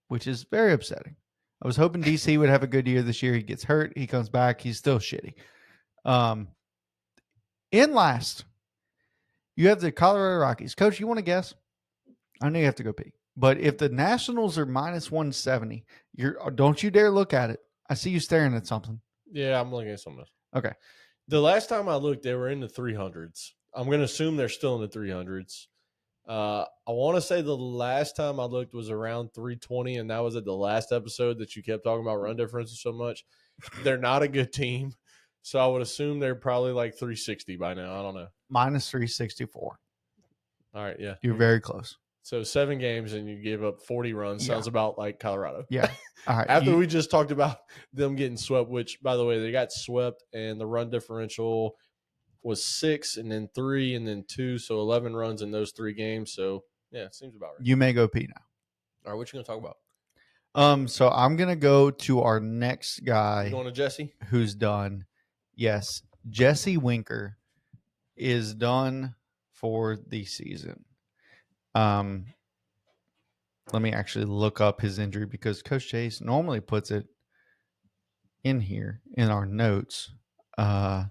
which is very upsetting. I was hoping DC would have a good year this year. He gets hurt. He comes back. He's still shitty. In last, you have the Colorado Rockies. Coach, you want to guess? I know you have to go pee. But if the Nationals are minus 170, don't you dare look at it. I see you staring at something. Yeah, I'm looking at something. Okay. The last time I looked, they were in the 300s. I'm going to assume they're still in the 300s. I want to say the last time I looked was around 320, and that was at the last episode that you kept talking about run differential so much. They're not a good team, so I would assume they're probably like 360 by now. I don't know. Minus 364. All right, yeah. You're very close. So 7 games and you gave up 40 runs. Sounds about like Colorado. Yeah. All right. After we just talked about them getting swept, which, by the way, they got swept, and the run differential was 6 and then 3 and then 2. So 11 runs in those 3 games. So, yeah, it seems about right. You may go pee now. All right, what you going to talk about? So I'm going to go to our next guy. You going to Jesse? Who's done. Yes. Jesse Winker is done for the season. Let me actually look up his injury because Coach Jace normally puts it in here in our notes. But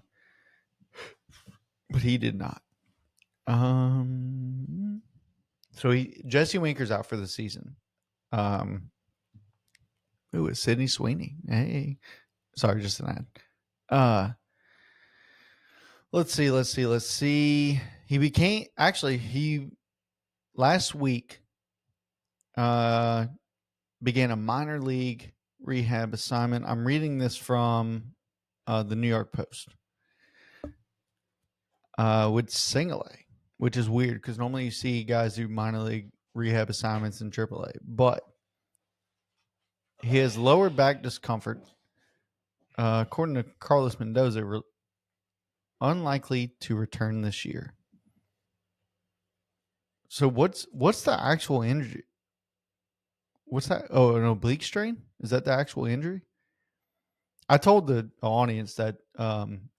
he did not. So Jesse Winker's out for the season. It was Sidney Sweeney. Hey, sorry, just an ad. Let's see. He last week began a minor league rehab assignment. I'm reading this from the New York Post. With Single A, which is weird because normally you see guys do minor league rehab assignments in AAA. But he has lower back discomfort. According to Carlos Mendoza, unlikely to return this year. So what's the actual injury? What's that? Oh, an oblique strain? Is that the actual injury? I told the audience that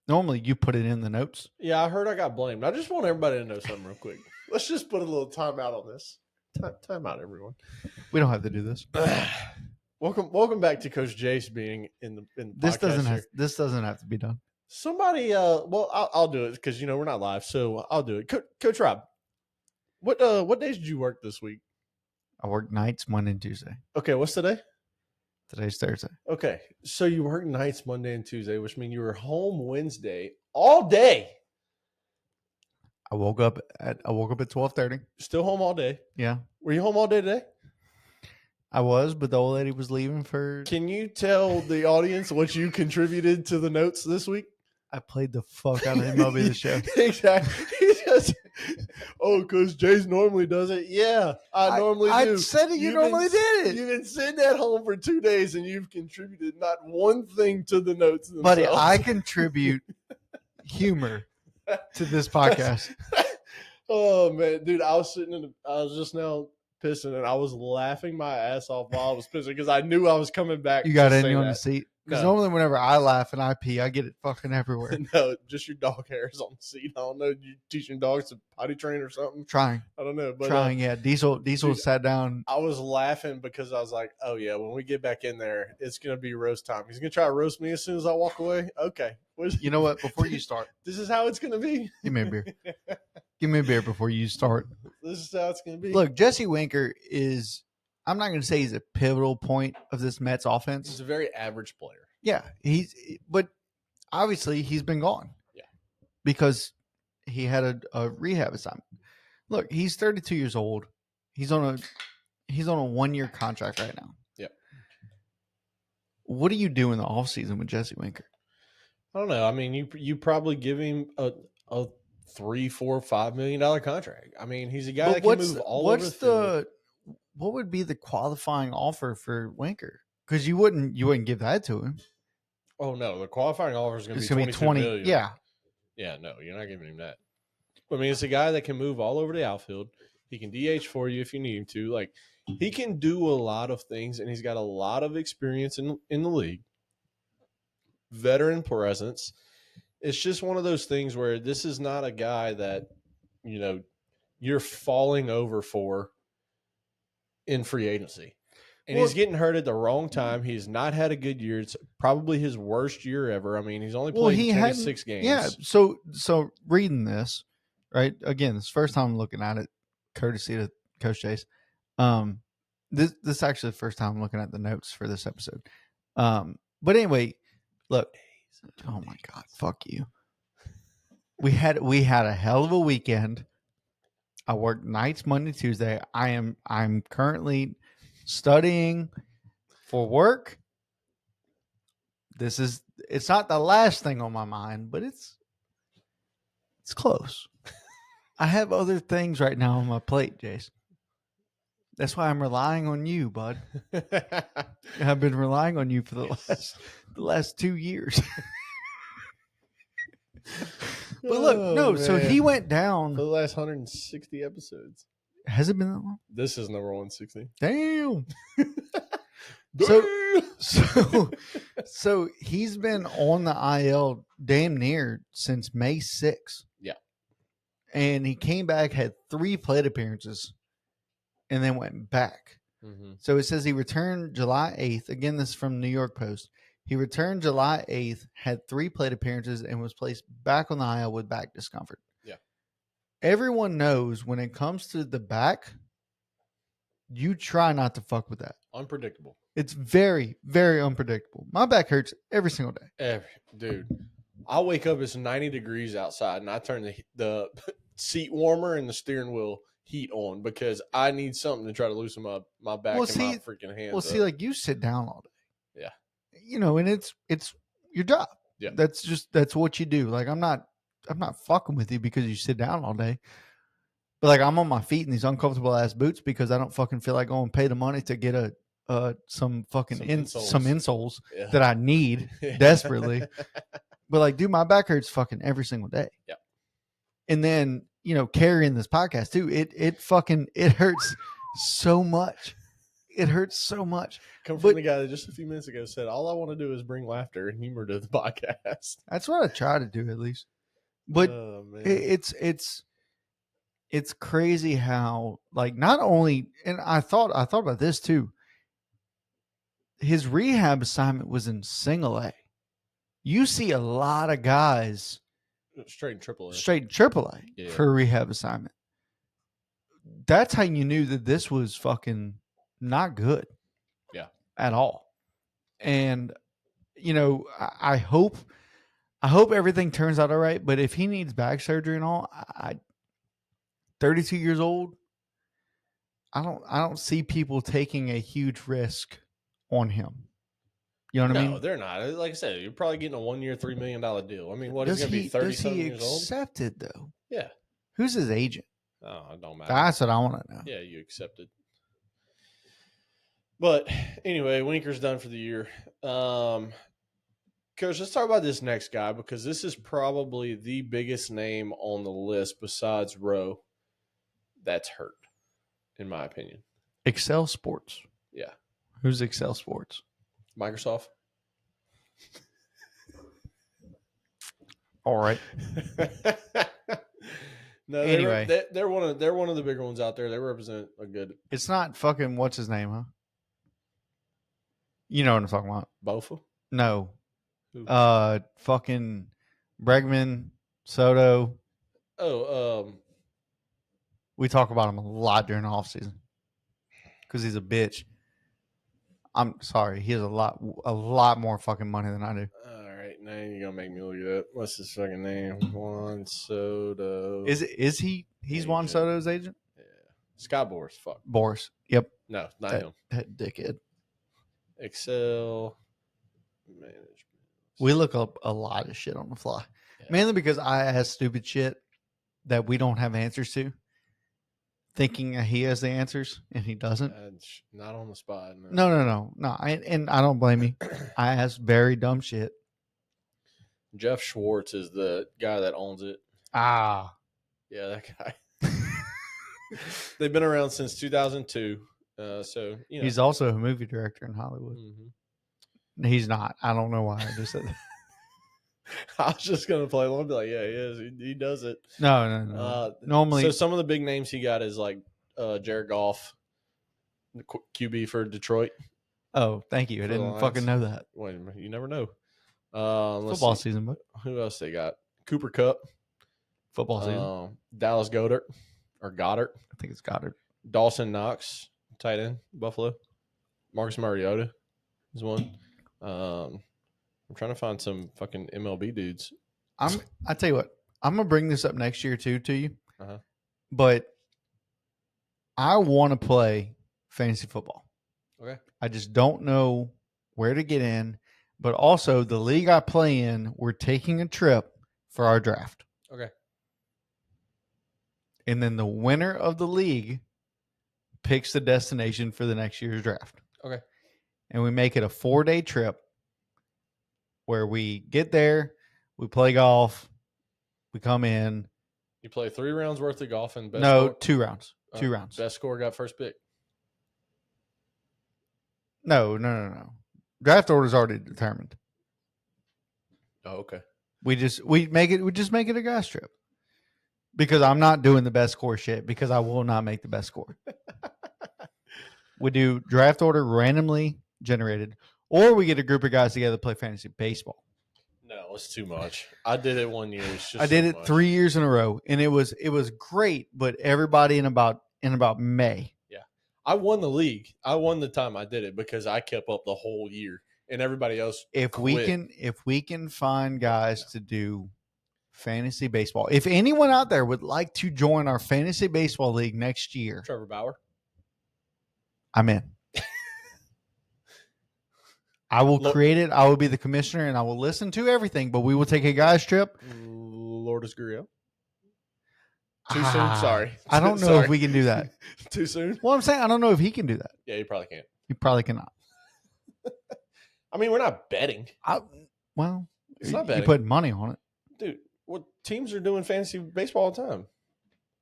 normally you put it in the notes. Yeah, I heard I got blamed. I just want everybody to know something real quick. Let's just put a little timeout on this. Time out, everyone. We don't have to do this. Welcome back to Coach Jace being in the This podcast. This doesn't have to be done. Somebody, well, I'll do it because we're not live, so I'll do it. Coach Rob, what days did you work this week? I work nights Monday and Tuesday. Okay, what's today? Today's Thursday. Okay, so you work nights Monday and Tuesday, which means you were home Wednesday all day. I woke up at 12:30. Still home all day. Yeah, Were you home all day today? I was, but the old lady was leaving for. Can you tell the audience what you contributed to the notes this week? I played the fuck out of MLB The Show. Exactly. Because Jace normally does it. Yeah, I normally do. I said it. You normally did it. You've been sitting at home for 2 days and you've contributed not one thing to the notes themselves. Buddy, I contribute humor to this podcast. Oh man, dude, I was just now pissing and I was laughing my ass off while I was pissing because I knew I was coming back. You got to any say on that. the seat? Because No. normally whenever I laugh and I pee, I get it fucking everywhere. No, just your dog hairs on the seat. I don't know. You teaching dogs to potty train or something? Trying. I don't know. But, Yeah. Diesel dude, sat down. I was laughing because I was like, oh, yeah, when we get back in there, it's going to be roast time. He's going to try to roast me as soon as I walk away. Okay. You know what? Before you start, This is how it's going to be. give me a beer. Give me a beer before you start. This is how it's going to be. Look, Jesse Winker is, I'm not going to say he's a pivotal point of this Mets offense. He's a very average player. Yeah, but obviously he's been gone. Yeah. Because he had a rehab assignment. Look, he's 32 years old. He's on a 1-year contract right now. Yep. What do you do in the offseason with Jesse Winker? I don't know. I mean, you probably give him a $3, $4, $5 million contract. I mean, he's a guy that can move all over the field. What would be the qualifying offer for Winker? Because you wouldn't give that to him. Oh no, the qualifying offer is going It's to be 20 million. Yeah. Yeah, no, you're not giving him that. I mean, it's a guy that can move all over the outfield. He can DH for you if you need him to. Like, he can do a lot of things, and he's got a lot of experience in the league. Veteran presence. It's just one of those things where this is not a guy that, you're falling over for in free agency. And he's getting hurt at the wrong time. He's not had a good year. It's probably his worst year ever. I mean, he's only played 26 games. Yeah. So reading this, right? Again, it's the first time I'm looking at it, courtesy to Coach Jace. This is actually the first time I'm looking at the notes for this episode. But anyway, look. Oh my God, fuck you. We had a hell of a weekend. I worked nights Monday, Tuesday. I'm currently studying for work. It's not the last thing on my mind, but it's close. I have other things right now on my plate, Jace. That's why I'm relying on you, bud. I've been relying on you for the last 2 years. But look, no, so he went down for the last 160 episodes. Has it been that long? This is number 160. Damn. So he's been on the IL damn near since May 6th. Yeah. And he came back, had 3 plate appearances, and then went back. Mm-hmm. So it says he returned July 8th. Again, this is from New York Post. He returned July 8th, had 3 plate appearances, and was placed back on the IL with back discomfort. Yeah. Everyone knows when it comes to the back, you try not to fuck with that. Unpredictable. It's very, very unpredictable. My back hurts every single day. Dude, I wake up, it's 90 degrees outside, and I turn the seat warmer and the steering wheel heat on because I need something to try to loosen my back and my freaking hands. Well, see, like you sit down all day. Yeah. And it's your job. Yeah. That's what you do. Like I'm not fucking with you because you sit down all day. But like I'm on my feet in these uncomfortable ass boots because I don't fucking feel like going and pay the money to get some insoles yeah. that I need desperately. But like, dude, my back hurts fucking every single day. Yeah. And then, carrying this podcast too, it hurts so much. It hurts so much. Come from the guy that just a few minutes ago said, all I want to do is bring laughter and humor to the podcast. That's what I try to do at least. But it's it's crazy how, like, not only, and I thought about this too. His rehab assignment was in single A. You see a lot of guys Straight in triple A. straight in triple A Yeah. for a rehab assignment. That's how you knew that this was fucking not good. Yeah. At all. And I hope everything turns out all right. But if he needs back surgery and all, 32 years old, I don't see people taking a huge risk on him. You know what I mean? No, they're not. Like I said, you're probably getting a 1 year, $3 million deal. I mean, what is Does he going to be? 37 he years old? accepted though? Yeah. Who's his agent? Oh, it don't matter. That's what I want to know. Yeah, you accepted. But anyway, Winker's done for the year. Coach, let's talk about this next guy because this is probably the biggest name on the list besides Rowe that's hurt, in my opinion. Excel Sports. Yeah. Who's Excel Sports? Microsoft. All right. No, Anyway. they're one of the bigger ones out there. They represent a good. It's not fucking what's his name, huh? You know what I'm talking about? Bofa. No. Who? Fucking Bregman, Soto. Oh, We talk about him a lot during the offseason because he's a bitch. I'm sorry. He has a lot more fucking money than I do. all right. Now you're gonna make me look it up. What's his fucking name? Juan Soto. Is he? He's Juan Soto's agent. Yeah. Scott Boras. Fuck. Boris. Yep. No, not him. That dickhead. Excel management. We look up a lot of shit on the fly, Yeah. mainly because I ask stupid shit that we don't have answers to, thinking that he has the answers and he doesn't. Not on the spot. No. And I don't blame you. I ask very dumb shit. Jeff Schwartz is the guy that owns it. Ah. Yeah, that guy. They've been around since 2002. So he's also a movie director in Hollywood. Mm-hmm. He's not. I don't know why I just said that. I was just gonna play along and be like, yeah, he is. He does it. No. Normally, so some of the big names he got is like Jared Goff, the QB for Detroit. Oh, thank you. I didn't fucking know that. Wait a minute, you never know. Football season, but who else they got? Cooper Kupp. Football season. Dallas Goedert. I think it's Goddard. Dawson Knox, tight end, Buffalo. Marcus Mariota is one. I'm trying to find some fucking MLB dudes. I tell you what, I'm gonna bring this up next year too to you. Uh-huh. But I want to play fantasy football. Okay. I just don't know where to get in. But also, the league I play in, we're taking a trip for our draft. Okay. And then the winner of the league picks the destination for the next year's draft. Okay. And we make it a 4-day trip where we get there, we play golf, we come in. You play 3 rounds worth of golf and best No, score? 2 rounds. 2 rounds. Best score got first pick. No. Draft order is already determined. Oh, okay. We just make it a guys trip. Because I'm not doing the best score shit because I will not make the best score. We do draft order randomly generated, or we get a group of guys together to play fantasy baseball. No, it's too much. I did it 1 year. It's just I did so it much. 3 years in a row, and it was great. But everybody in about May. Yeah, I won the league. I won the time I did it because I kept up the whole year, and everybody else. If we can find guys to do fantasy baseball, if anyone out there would like to join our fantasy baseball league next year, Trevor Bauer, I'm in. I will create it. I will be the commissioner, and I will listen to everything. But we will take a guys trip. Lourdes Gurriel. Too soon. Sorry, I don't know if we can do that. Too soon. Well, I'm saying I don't know if he can do that. Yeah, you probably can't. He probably cannot. I mean, we're not betting. Well, It's not betting. You put money on it, Dude. What teams are doing fantasy baseball all the time?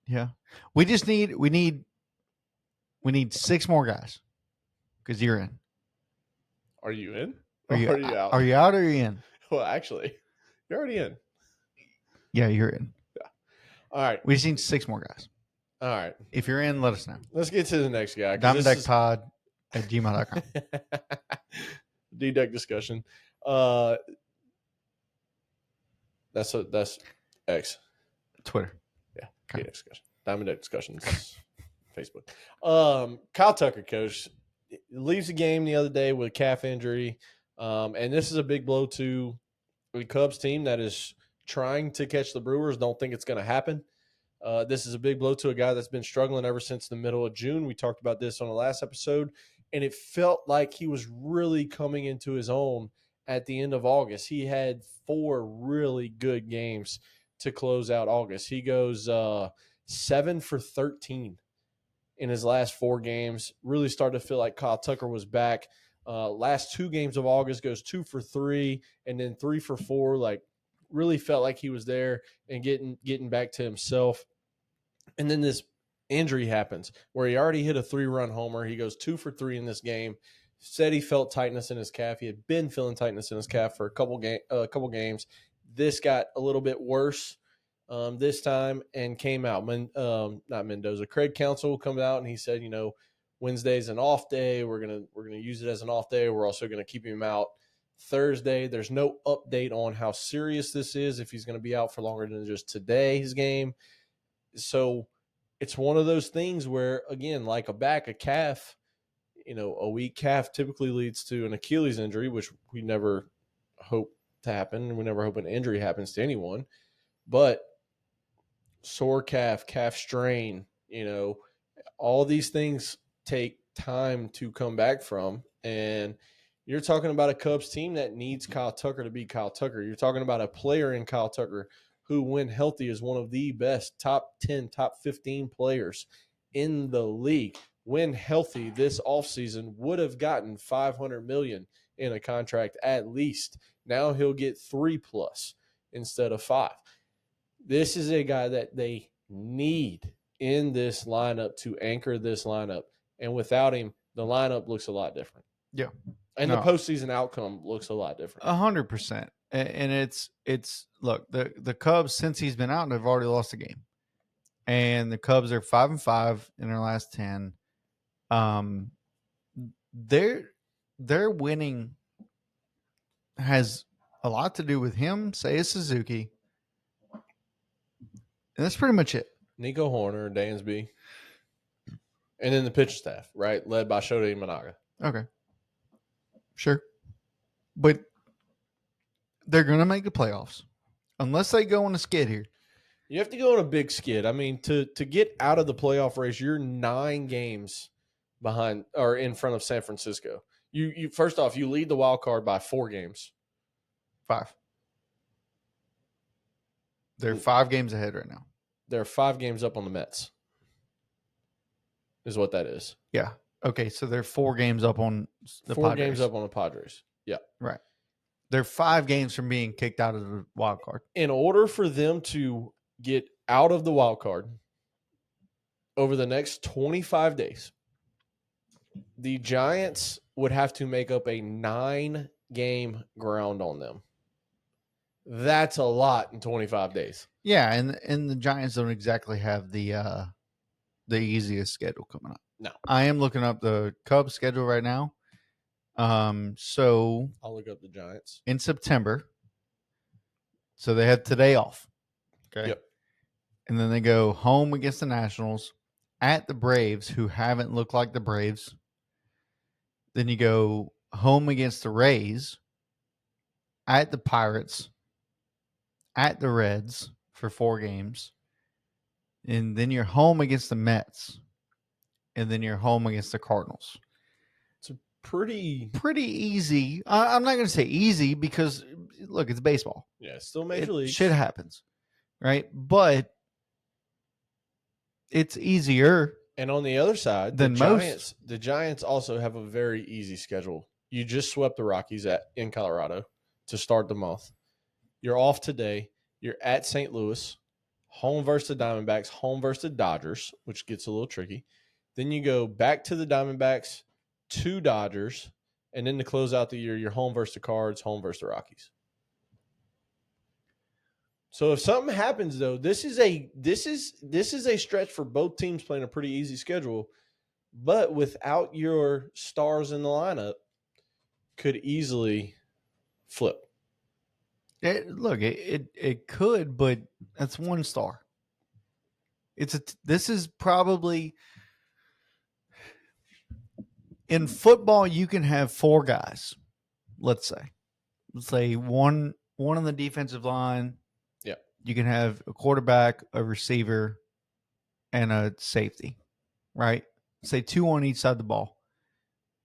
Yeah, we need 6 more guys because you're in. Are you in? Are you out? Are you out or are you in? Well, actually, you're already in. Yeah, you're in. Yeah. All right. We just need 6 more guys. All right. If you're in, let us know. Let's get to the next guy. This DiamondbackPod@gmail.com. D-Deck discussion. That's X. Twitter. Yeah. Okay. D-Deck discussion. Diamond Deck discussions. Facebook. Kyle Tucker, coach, leaves the game the other day with a calf injury. And this is a big blow to the Cubs team that is trying to catch the Brewers. Don't think it's going to happen. This is a big blow to a guy that's been struggling ever since the middle of June. We talked about this on the last episode, and it felt like he was really coming into his own at the end of August. He had 4 really good games to close out August. He goes 7 for 13 in his last 4 games. Really started to feel like Kyle Tucker was back. Last 2 games of August goes 2 for 3 and then 3 for 4. Like, really felt like he was there and getting back to himself. And then this injury happens where he already hit a 3-run homer. He goes 2 for 3 in this game. Said he felt tightness in his calf. He had been feeling tightness in his calf for a couple games. This got a little bit worse this time and came out. Not Mendoza. Craig Counsell come out and he said, Wednesday's an off day. We're gonna use it as an off day. We're also gonna keep him out Thursday. There's no update on how serious this is, if he's going to be out for longer than just today's game. So it's one of those things where, again, like a calf, a weak calf typically leads to an Achilles injury, which we never hope to happen. We never hope an injury happens to anyone. But sore calf strain, all these things take time to come back from. And you're talking about a Cubs team that needs Kyle Tucker to be Kyle Tucker. You're talking about a player in Kyle Tucker who, when healthy, is one of the best top 10, top 15 players in the league. When healthy this offseason would have gotten $500 million in a contract at least. Now he'll get 3+ instead of 5. This is a guy that they need in this lineup to anchor this lineup. And without him, the lineup looks a lot different. Yeah. And the postseason outcome looks a lot different. 100%. And it's look, the Cubs, since he's been out, they've already lost a game. And the Cubs are 5-5 in their last 10. Their winning has a lot to do with him, Seiya Suzuki. And that's pretty much it. Nico Horner, Dansby. And then the pitching staff, right? Led by Shohei Ohtani. Okay. Sure. But they're going to make the playoffs. Unless they go on a skid here. You have to go on a big skid. I mean, to get out of the playoff race, you're 9 games behind or in front of San Francisco. You first off, you lead the wild card by 4 games. 5. They're 5 games ahead right now. They're 5 games up on the Mets. Is what that is. Yeah. Okay, so they're 4 games up on the 4 Padres. games up on the Padres. Yeah. Right. They're 5 games from being kicked out of the wild card. In order for them to get out of the wild card over the next 25 days, the Giants would have to make up a 9-game ground on them. That's a lot in 25 days. Yeah, and the Giants don't exactly have the easiest schedule coming up. No. I am looking up the Cubs schedule right now. So I'll look up the Giants. in September, so they have today off. Okay. Yep. And then they go home against the Nationals, at the Braves, who haven't looked like the Braves. Then you go home against the Rays, at the Pirates, at the Reds for 4 games. And then you're home against the Mets. And then you're home against the Cardinals. It's a pretty easy. I'm not going to say easy because, look, it's baseball. Yeah, it's still Major League. Shit happens, right? But it's easier. And on the other side, than the Giants also have a very easy schedule. You just swept the Rockies in Colorado to start the month. You're off today. You're at St. Louis, home versus the Diamondbacks, home versus the Dodgers, which gets a little tricky. Then you go back to the Diamondbacks, to Dodgers, and then to close out the year, you're home versus the Cards, home versus the Rockies. So if something happens though, this is a stretch for both teams playing a pretty easy schedule, but without your stars in the lineup, could easily flip. It could, but that's one star. This is probably in football. You can have four guys. Let's say one on the defensive line. Yeah. You can have a quarterback, a receiver, and a safety, right? Say two on each side of the ball,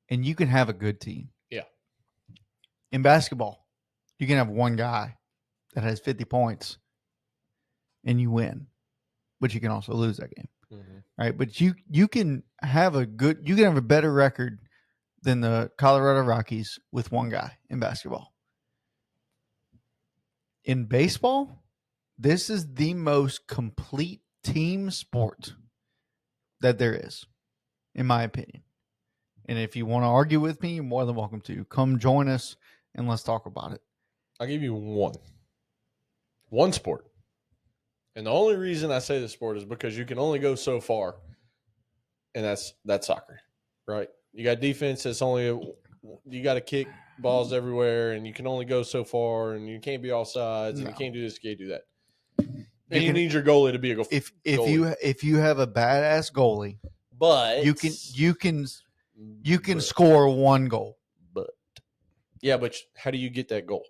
and you can have a good team. Yeah. In basketball, you can have one guy that has 50 points, and you win, but you can also lose that game, right? But you can have a better record than the Colorado Rockies with one guy in basketball. In baseball, this is the most complete team sport that there is, in my opinion. And if you want to argue with me, you're more than welcome to. Come join us and let's talk about it. I'll give you one sport. And the only reason I say the sport is because you can only go so far, and that's soccer, right? You got defense that's you got to kick balls everywhere, and you can only go so far, and you can't be offsides, and you can't do this, you can't do that. And you need your goalie to be a goalie. If you have a badass goalie, but you can score one goal. But how do you get that goal?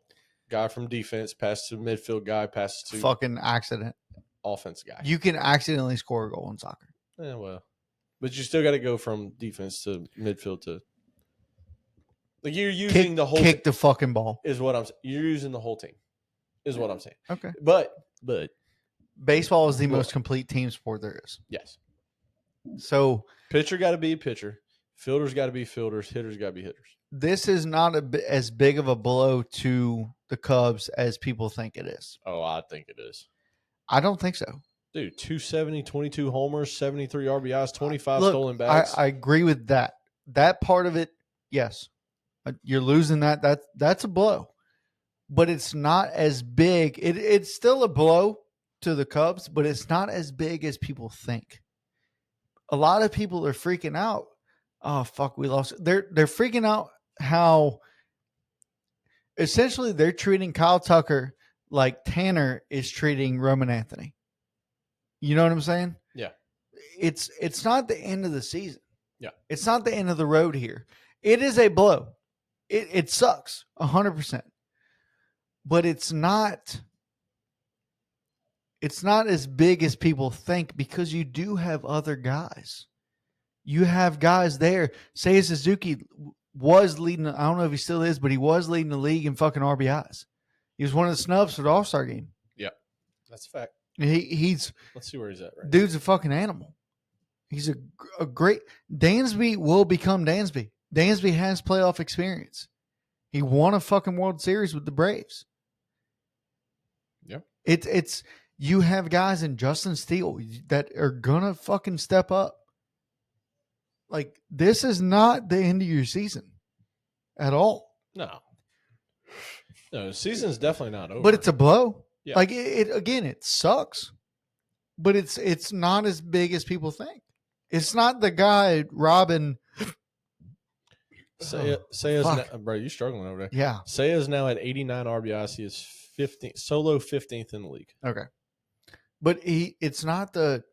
Guy from defense passes to midfield, guy passes to fucking accident. Offense guy. You can accidentally score a goal in soccer. Yeah, well, but you still got to go from defense to midfield to. Like you're using the whole kick the fucking ball is what I'm saying. You're using the whole team, is what I'm saying. Okay, but baseball is the most complete team sport there is. Yes. So pitcher got to be a pitcher, fielders got to be fielders, hitters got to be hitters. This is not as big of a blow to the Cubs as people think it is. Oh, I think it is. I don't think so. Dude, 270, 22 homers, 73 RBIs, 25 stolen bags. I agree with that. That part of it, yes. You're losing that. That's a blow. But it's not as big. It's still a blow to the Cubs, but it's not as big as people think. A lot of people are freaking out. Oh, fuck, we lost. They're freaking out how essentially they're treating Kyle Tucker like Tanner is treating Roman Anthony. You know what I'm saying? Yeah. It's not the end of the season. Yeah. It's not the end of the road here. It is a blow. It sucks 100%. But it's not as big as people think because you do have other guys. You have guys there. Seiya Suzuki was leading. I don't know if he still is, but he was leading the league in fucking RBIs. He was one of the snubs for the All-Star game. Yeah, that's a fact. He's. Let's see where he's at. Right dude's a fucking animal. He's a great. Dansby will become Dansby. Dansby has playoff experience. He won a fucking World Series with the Braves. Yeah, it's you have guys in Justin Steele that are gonna fucking step up. Like, this is not the end of your season at all. No, the season's definitely not over. But it's a blow. Yeah. Like, it sucks. But it's not as big as people think. It's not the guy, Robin. Seiya's now, bro, you struggling over there. Yeah. Seiya's now at 89 RBIs. He is 15th, solo 15th in the league. Okay. But it's not the...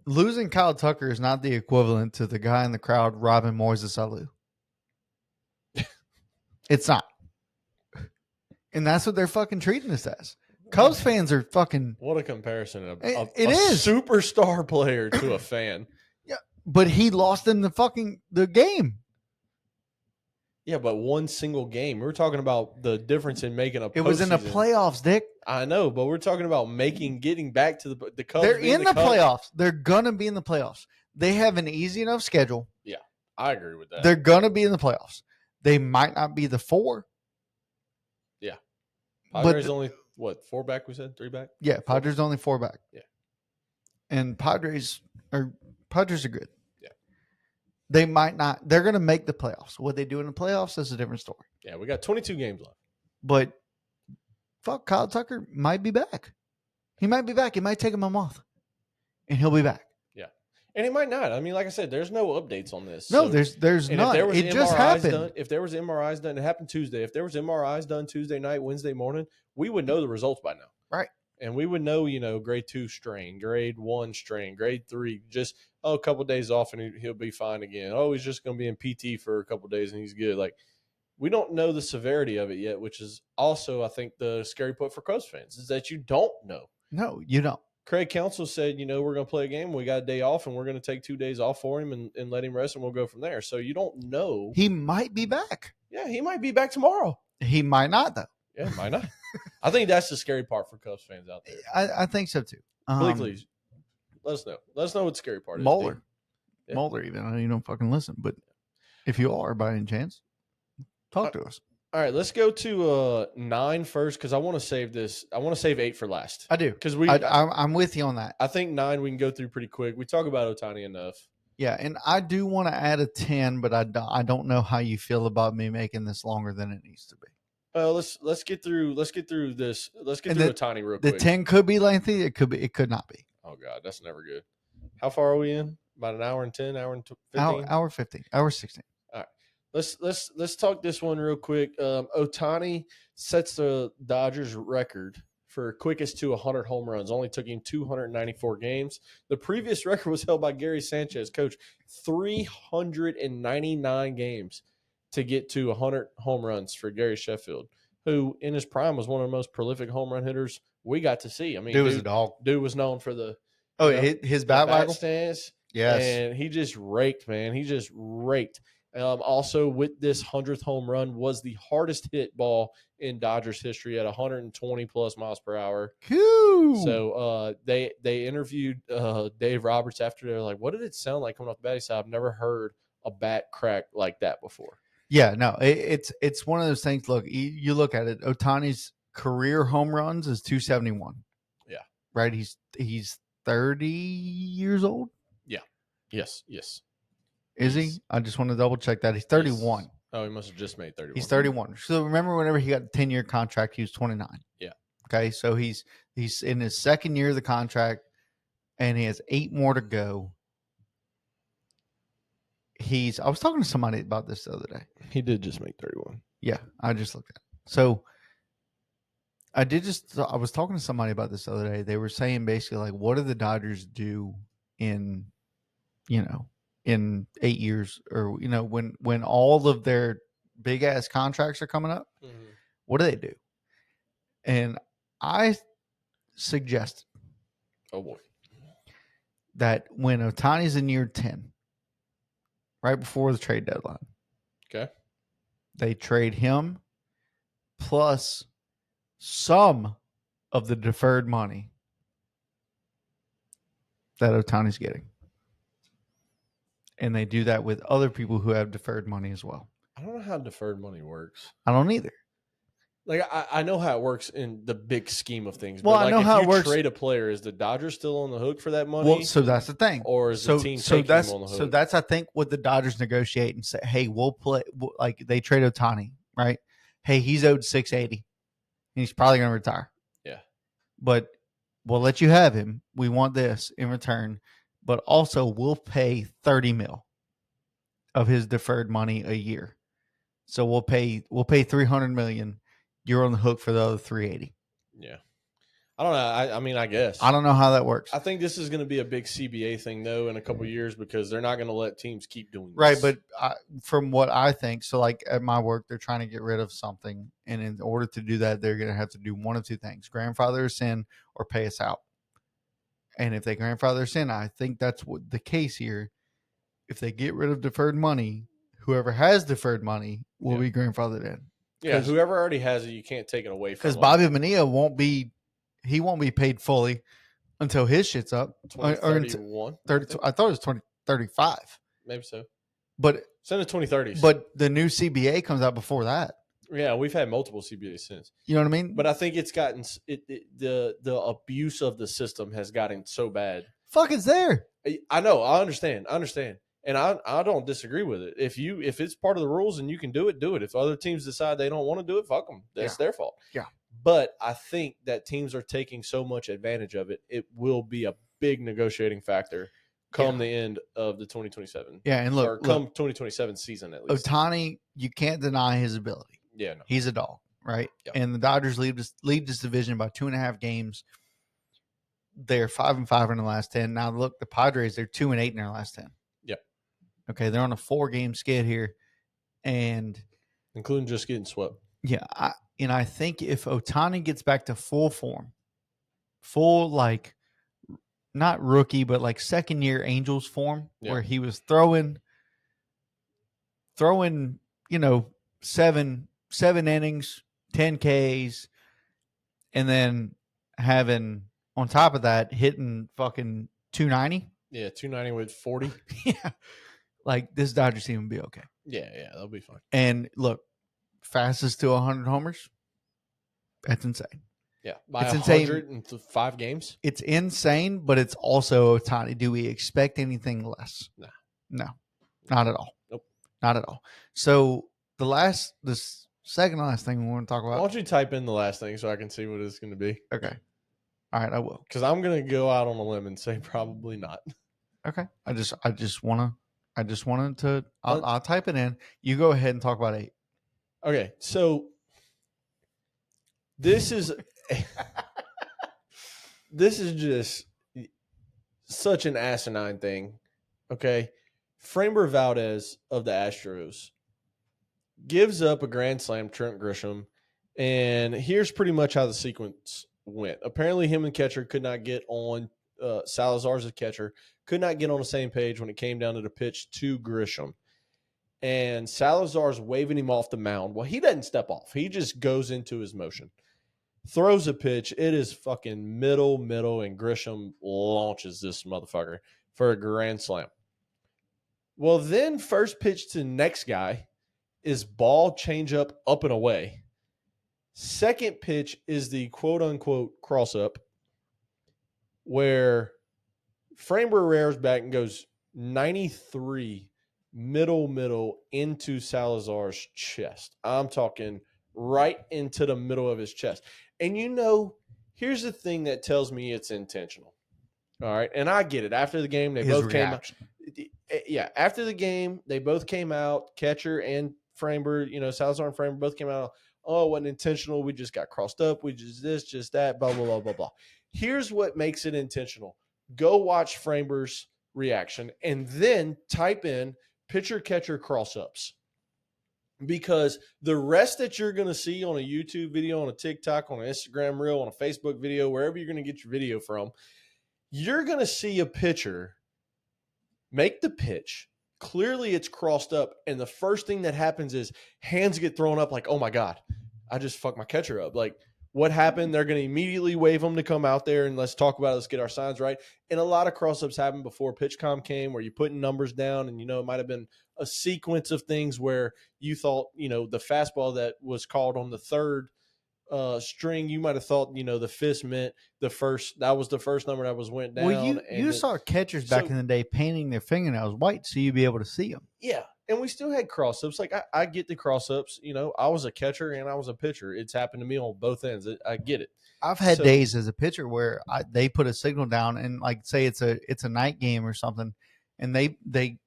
Losing Kyle Tucker is not the equivalent to the guy in the crowd, Robin Moises Alou. It's not. And that's what they're fucking treating this as. Cubs fans are fucking... What a comparison. It a is. Superstar player to a fan. Yeah, but he lost in the game. Yeah, but one single game. We're talking about the difference in making a postseason. It was in the playoffs, Dick. I know, but we're talking about getting back to the Cubs. They're in the playoffs. They're going to be in the playoffs. They have an easy enough schedule. Yeah, I agree with that. They're going to be in the playoffs. They might not be the 4. Yeah. Padres only, 4 back we said? 3 back? Yeah, Padres only 4 back. Yeah. And Padres are good. Yeah. They might not. They're going to make the playoffs. What they do in the playoffs is a different story. Yeah, we got 22 games left. But fuck, Kyle Tucker might be back. He might be back. It might take him a month, and he'll be back. Yeah, and it might not. I mean, like I said, there's no updates on this. No, So, there's and none. if there was It just MRIs happened. done, if there was MRIs done, it happened Tuesday. If there was MRIs done Tuesday night, Wednesday morning, we would know the results by now. Right. And we would know, grade 2 strain, grade 1 strain, grade 3, just, a couple of days off and he'll be fine again. Oh, he's just going to be in PT for a couple of days and he's good. Like, we don't know the severity of it yet, which is also, I think, the scary part for Cubs fans is that you don't know. No, you don't. Craig Counsell said, we're going to play a game. We got a day off and we're going to take 2 days off for him and let him rest and we'll go from there. So you don't know. He might be back. Yeah, he might be back tomorrow. He might not, though. Yeah, might not. I think that's the scary part for Cubs fans out there. I think so, too. Please, let us know. Let us know what the scary part is. Mueller. Yeah. Mueller, even. I know you don't fucking listen, but if you are by any chance, talk to us. All right, let's go to 9 first because I want to save this. I want to save 8 for last. I do. Because I'm with you on that. I think 9 we can go through pretty quick. We talk about Ohtani enough. Yeah, and I do want to add a 10, but I don't know how you feel about me making this longer than it needs to be. Let's get through this. Let's get through Ohtani real quick. The 10 could be lengthy. It could not be. Oh God, that's never good. How far are we in? About an hour and 10, hour and 15? Hour 15, hour 16. All right. Let's talk this one real quick. Ohtani sets the Dodgers record for quickest to 100 home runs. Only took him 294 games. The previous record was held by Gary Sanchez, coach, 399 games to get to 100 home runs for Gary Sheffield, who in his prime was one of the most prolific home run hitters we got to see. I mean, dude was a dog. Dude was known for the his bat stance. Yes, and he just raked, man. He just raked. Also, with this 100th home run, was the hardest hit ball in Dodgers history at 120 plus miles per hour. Cool. So they interviewed Dave Roberts after. They're like, "What did it sound like coming off the bat?" He said, "I've never heard a bat crack like that before." Yeah, no, it's one of those things. Look, you look at it. Ohtani's career home runs is 271. Yeah, right. He's 30 years old. Yeah. Yes. Is he? I just want to double check that. He's 31. Oh, he must have just made 31. He's 31. So remember, whenever he got a 10-year contract, he was 29. Yeah. Okay, so he's in his second year of the contract, and he has 8 more to go. I was talking to somebody about this the other day. He did just make 31. Yeah, I just looked at it. So I was talking to somebody about this the other day. They were saying basically like, what do the Dodgers do in 8 years, or when all of their big ass contracts are coming up? Mm-hmm. What do they do? And I suggested, oh boy, that when Ohtani's in year 10, right before the trade deadline, okay, they trade him plus some of the deferred money that Ohtani's getting. And they do that with other people who have deferred money as well. I don't know how deferred money works. I don't either. Like, I know how it works in the big scheme of things. Well, but like, I know how it works. If you trade a player, is the Dodgers still on the hook for that money? Well, so that's the thing. Or is the team taking him on the hook? So that's, I think, what the Dodgers negotiate and say, hey, we'll play. Like, they trade Ohtani, right? Hey, he's owed $680. And he's probably going to retire. Yeah. But we'll let you have him. We want this in return. But also, we'll pay $30 million of his deferred money a year. So we'll pay $300 million. You're on the hook for the other $380. Yeah, I don't know. I mean, I guess I don't know how that works. I think this is going to be a big CBA thing though in a couple of years because they're not going to let teams keep doing this. Right, but from what I think, so like at my work, they're trying to get rid of something, and in order to do that, they're going to have to do one of two things: grandfather us in or pay us out. And if they grandfather us in, I think that's what the case here. If they get rid of deferred money, whoever has deferred money will be grandfathered in. Yeah, whoever already has it, you can't take it away from them. Because Bobby Bonilla won't be paid fully until his shit's up. 2031. 32. I thought it was 2035. Maybe so. But it's in the 2030s. But the new CBA comes out before that. Yeah, we've had multiple CBAs since. You know what I mean? But I think it's gotten the abuse of the system has gotten so bad. Fuck, it's there. I know. I understand. And I don't disagree with it. If it's part of the rules and you can do it, do it. If other teams decide they don't want to do it, fuck them. That's their fault. Yeah. But I think that teams are taking so much advantage of it, it will be a big negotiating factor come the end of the 2027. Yeah, and or come 2027 season at least. Ohtani, you can't deny his ability. Yeah, no. He's a dog, right? Yep. And the Dodgers lead this division by 2.5 games. They're 5-5 in the last 10. Now look, the Padres, they're 2-8 in their last 10. Yep. Okay, they're on a 4-game skid here, and including just getting swept. Yeah, I think if Ohtani gets back to full form, full like not rookie but like second year Angels form, where he was throwing, seven innings, 10 Ks, and then having on top of that hitting fucking 290. Yeah, 290 with 40. Yeah, like this Dodgers team would be okay. Yeah, that'll be fine. And look, fastest to 100 homers. That's insane. Yeah, by 105 games. It's insane, but it's also Ohtani. Do we expect anything less? No, not at all. Nope, not at all. So the second last thing we want to talk about. Why don't you type in the last thing so I can see what it's going to be? Okay. All right, I will. Because I'm going to go out on a limb and say probably not. Okay. I just wanted to. I'll type it in. You go ahead and talk about 8. Okay, so this is just such an asinine thing. Okay, Framber Valdez of the Astros gives up a grand slam to Trent Grisham, and here's pretty much how the sequence went. Apparently, him and catcher could not get on. Salazar's a catcher, could not get on the same page when it came down to the pitch to Grisham. And Salazar's waving him off the mound. Well, he doesn't step off. He just goes into his motion. Throws a pitch. It is fucking middle, and Grisham launches this motherfucker for a grand slam. Well, then first pitch to the next guy is ball changeup up and away. Second pitch is the quote-unquote cross-up where Framber rears back and goes 93 middle into Salazar's chest. I'm talking right into the middle of his chest. And here's the thing that tells me it's intentional. All right. And I get it. After the game, they both came out. Yeah. After the game, they both came out. Catcher and Framber, Salazar and Framber both came out. Oh, it wasn't intentional. We just got crossed up. We just this, just that, blah, blah, blah, blah, blah. Here's what makes it intentional. Go watch Framber's reaction and then type in pitcher-catcher cross-ups, because the rest that you're going to see on a YouTube video, on a TikTok, on an Instagram reel, on a Facebook video, wherever you're going to get your video from, you're going to see a pitcher make the pitch. Clearly it's crossed up, and the first thing that happens is hands get thrown up like, oh my God, I just fucked my catcher up. Like, what happened? They're going to immediately wave them to come out there and let's talk about it. Let's get our signs right. And a lot of cross-ups happened before PitchCom came, where you're putting numbers down, and, it might have been a sequence of things where you thought, the fastball that was called on the third string, you might have thought, the fist meant that was the first number that went down. Well, you saw catchers back in the day painting their fingernails white so you'd be able to see them. Yeah. And we still had cross-ups. Like, I get the cross-ups. I was a catcher and I was a pitcher. It's happened to me on both ends. I get it. I've had days as a pitcher where they put a signal down, and like say it's a night game or something, and they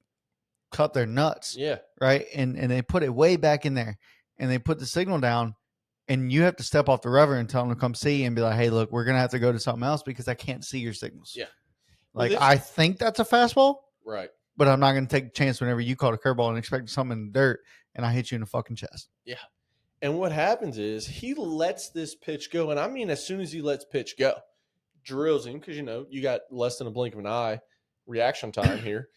cut their nuts. Yeah. Right. And they put it way back in there, and they put the signal down, and you have to step off the rubber and tell them to come see and be like, hey, look, we're going to have to go to something else because I can't see your signals. Yeah. Like, I think that's a fastball. Right. But I'm not going to take a chance whenever you caught a curveball and expect something in the dirt and I hit you in the fucking chest. Yeah. And what happens is he lets this pitch go. And I mean, as soon as he lets pitch go, drills him, because, you got less than a blink of an eye reaction time here.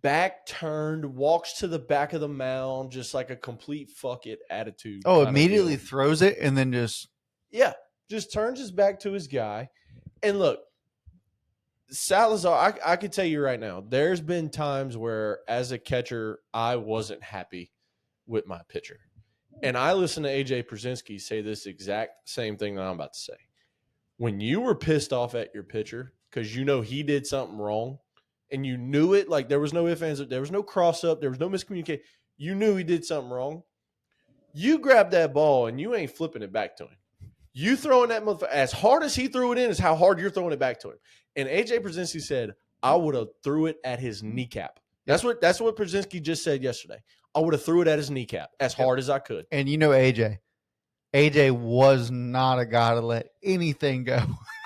Back turned, walks to the back of the mound, just like a complete fuck it attitude. Oh, immediately throws it and then just. Yeah. Just turns his back to his guy. And look, Salazar, I could tell you right now, there's been times where as a catcher, I wasn't happy with my pitcher. And I listened to AJ Przinsky say this exact same thing that I'm about to say. When you were pissed off at your pitcher because he did something wrong and you knew it, like there was no ifs, ands, there was no cross up, there was no miscommunication. You knew he did something wrong. You grab that ball and you ain't flipping it back to him. You throwing that motherfucker as hard as he threw it in is how hard you're throwing it back to him. And AJ Brzezinski said, I would have threw it at his kneecap. That's what Brzezinski just said yesterday. I would have threw it at his kneecap as hard as I could. And you know AJ. AJ was not a guy to let anything go.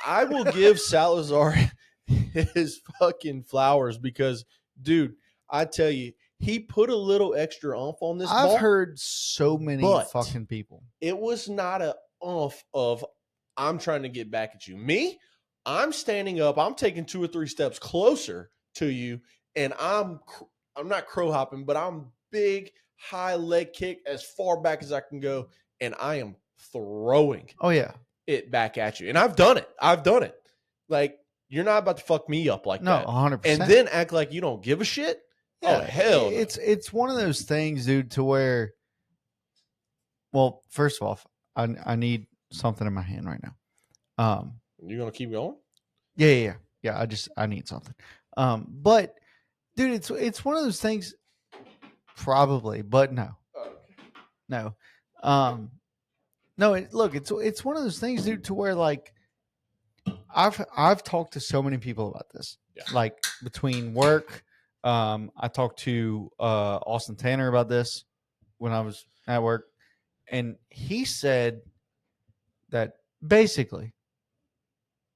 I will give Salazar his fucking flowers because, dude, I tell you, he put a little extra oomph on this ball. I've heard so many fucking people. It was not a oomph of I'm trying to get back at you. Me, I'm standing up. I'm taking 2 or 3 steps closer to you, and I'm not crow hopping, but I'm big, high leg kick as far back as I can go, and I am throwing. Oh yeah, it back at you, and I've done it. Like you're not about to fuck me up like that. No, 100%. And then act like you don't give a shit. Yeah, oh hell, no. It's one of those things, dude, to where. Well, first of all, I need something in my hand right now. You gonna keep going? Yeah. I need something. But dude, it's one of those things. Probably, but no, no. No, look, it's one of those things, dude, to where like I've talked to so many people about this. Yeah. Like between work, I talked to Austin Tanner about this when I was at work, and he said that basically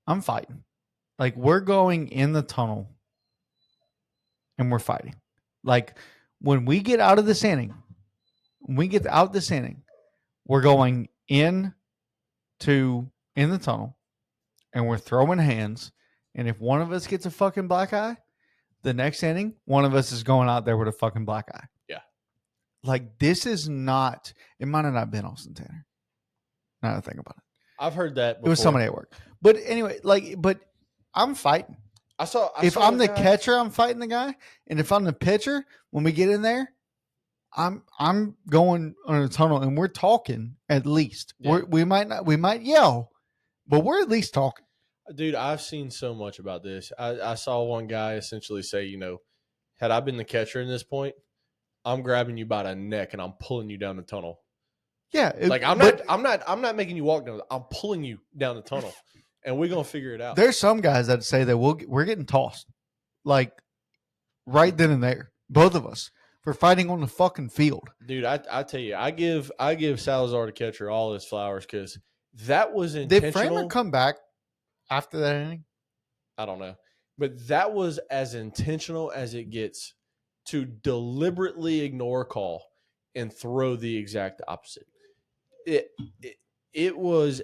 I'm fighting. Like we're going in the tunnel and we're fighting. Like when we get out of this inning, we're going in the tunnel and we're throwing hands. And if one of us gets a fucking black eye, the next inning, one of us is going out there with a fucking black eye. Yeah. Like this is not, it might have not been Austin Tanner. Now that I think about it. I've heard that before. It was somebody at work. But anyway, but I'm fighting. If I'm the catcher, I'm fighting the guy. And if I'm the pitcher, when we get in there, I'm going on a tunnel and we're talking at least. Yeah. We might yell, but we're at least talking. Dude, I've seen so much about this. I saw one guy essentially say, had I been the catcher in this point, I'm grabbing you by the neck and I'm pulling you down the tunnel. Yeah. I'm not making you walk down. I'm pulling you down the tunnel. And we're going to figure it out. There's some guys that say that we're getting tossed. Like right then and there. Both of us. For fighting on the fucking field. Dude, I tell you, I give Salazar the catcher all his flowers because that was intentional. Did Framber come back after that inning? I don't know. But that was as intentional as it gets to deliberately ignore a call and throw the exact opposite. It was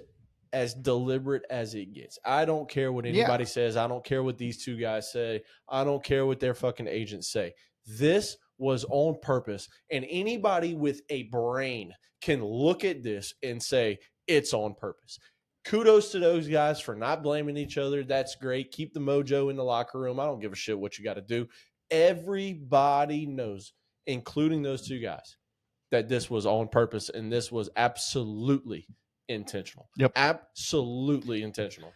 as deliberate as it gets. I don't care what anybody says. I don't care what these two guys say. I don't care what their fucking agents say. This was on purpose. And anybody with a brain can look at this and say it's on purpose. Kudos to those guys for not blaming each other. That's great. Keep the mojo in the locker room. I don't give a shit what you got to do. Everybody knows, including those two guys, that this was on purpose and this was absolutely intentional. Yep. Absolutely intentional.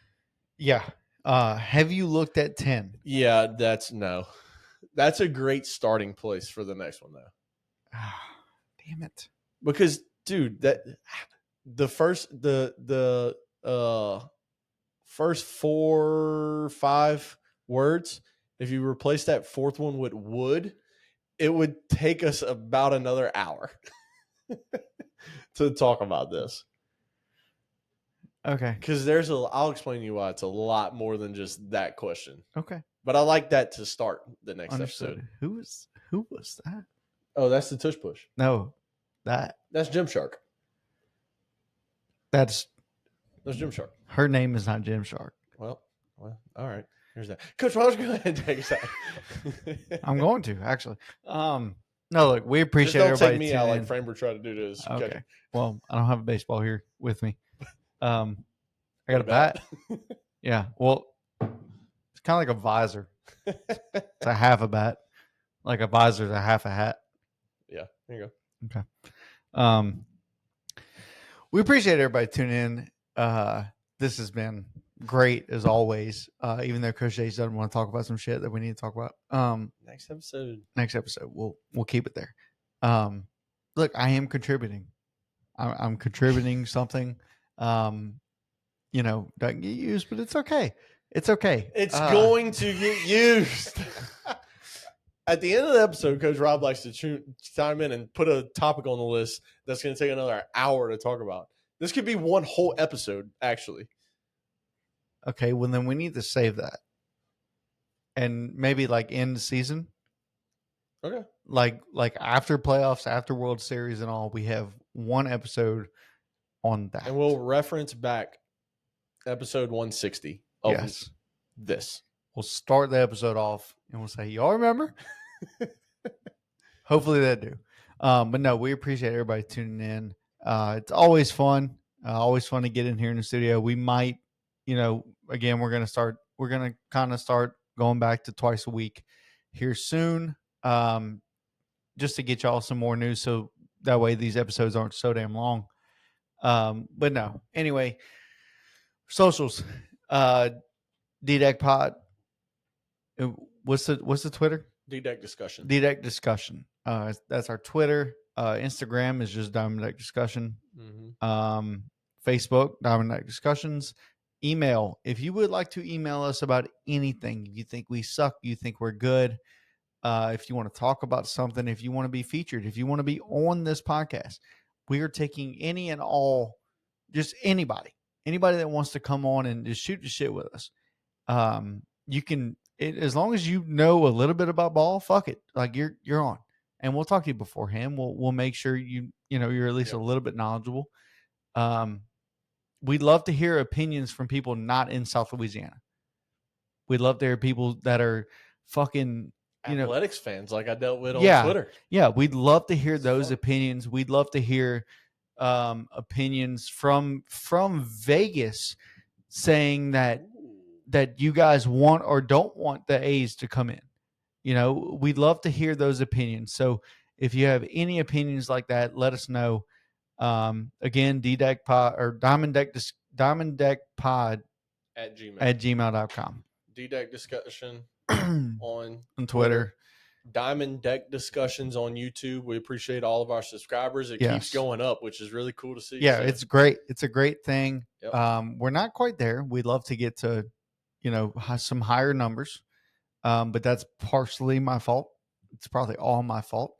Yeah. Have you looked at 10? Yeah, that's a great starting place for the next one, though. Damn it! Because, dude, that the first 4 or 5 words, if you replace that fourth one with would, it would take us about another hour to talk about this. Okay. Because I'll explain to you why it's a lot more than just that question. Okay. But I like that to start the next episode. Who was that? Oh, that's the tush push. No, that's Gymshark. That's Gymshark. Her name is not Gymshark. Well, all right. Here's that. Coach, why don't you go ahead and take us out? I'm going to actually. No, look, we appreciate just don't everybody. Take me out like Framber tried to do to his. Okay. Well, I don't have a baseball here with me. I got a bat. Yeah. Well, it's kind of like a visor. It's a half a bat. Like a visor is a half a hat. Yeah. There you go. Okay. We appreciate everybody tuning in. This has been great as always. Even though Coach Jace doesn't want to talk about some shit that we need to talk about. Next episode. We'll keep it there. Look, I am contributing. I'm contributing something. doesn't get used, but it's okay. It's okay. It's going to get used. At the end of the episode, Coach Rob likes to chime in and put a topic on the list that's going to take another hour to talk about. This could be one whole episode, actually. Okay, well, then we need to save that. And maybe like end the season. Okay. Like after playoffs, after World Series and all, we have one episode on that. And we'll reference back episode 160 of yes. this. We'll start the episode off and we'll say, y'all remember? Hopefully they do. But no, we appreciate everybody tuning in. It's always fun. Always fun to get in here in the studio. We might, again, we're going to kind of start going back to twice a week here soon. Just to get y'all some more news. So that way these episodes aren't so damn long. But no, anyway, socials, DDEC Pod. What's the Twitter? DDEC Discussion. DDEC Discussion. That's our Twitter. Instagram is just Diamond Deck Discussion. Mm-hmm. Facebook, Diamond Deck Discussions. Email. If you would like to email us about anything, if you think we suck, you think we're good, if you want to talk about something, if you want to be featured, if you want to be on this podcast, we are taking any and all, just anybody that wants to come on and just shoot the shit with us. You can, as long as you know a little bit about ball, fuck it. Like you're on, and we'll talk to you beforehand. We'll make sure you're at least a little bit knowledgeable. We'd love to hear opinions from people not in South Louisiana. We'd love to hear people that are fucking athletics fans like I dealt with on Twitter. Yeah, we'd love to hear those opinions. We'd love to hear opinions from Vegas saying that you guys want or don't want the A's to come in. We'd love to hear those opinions. So if you have any opinions like that, let us know. Again, DDEC Pod or Diamond Deck Pod at gmail.com. DDEC Discussion on Twitter. Diamond Deck Discussions on YouTube. We appreciate all of our subscribers. It keeps going up, which is really cool to see. Yeah, it's great. It's a great thing. Yep. We're not quite there. We'd love to get to, some higher numbers. But that's partially my fault. It's probably all my fault.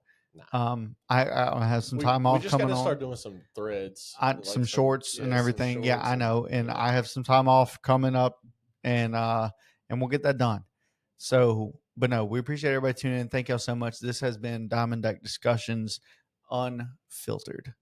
Nah. I have some time off coming on. We just got to start doing some threads. Some shorts and everything. Shorts I know. And I have some time off coming up and we'll get that done. So, but no, we appreciate everybody tuning in. Thank y'all so much. This has been Diamond Deck Discussions Unfiltered.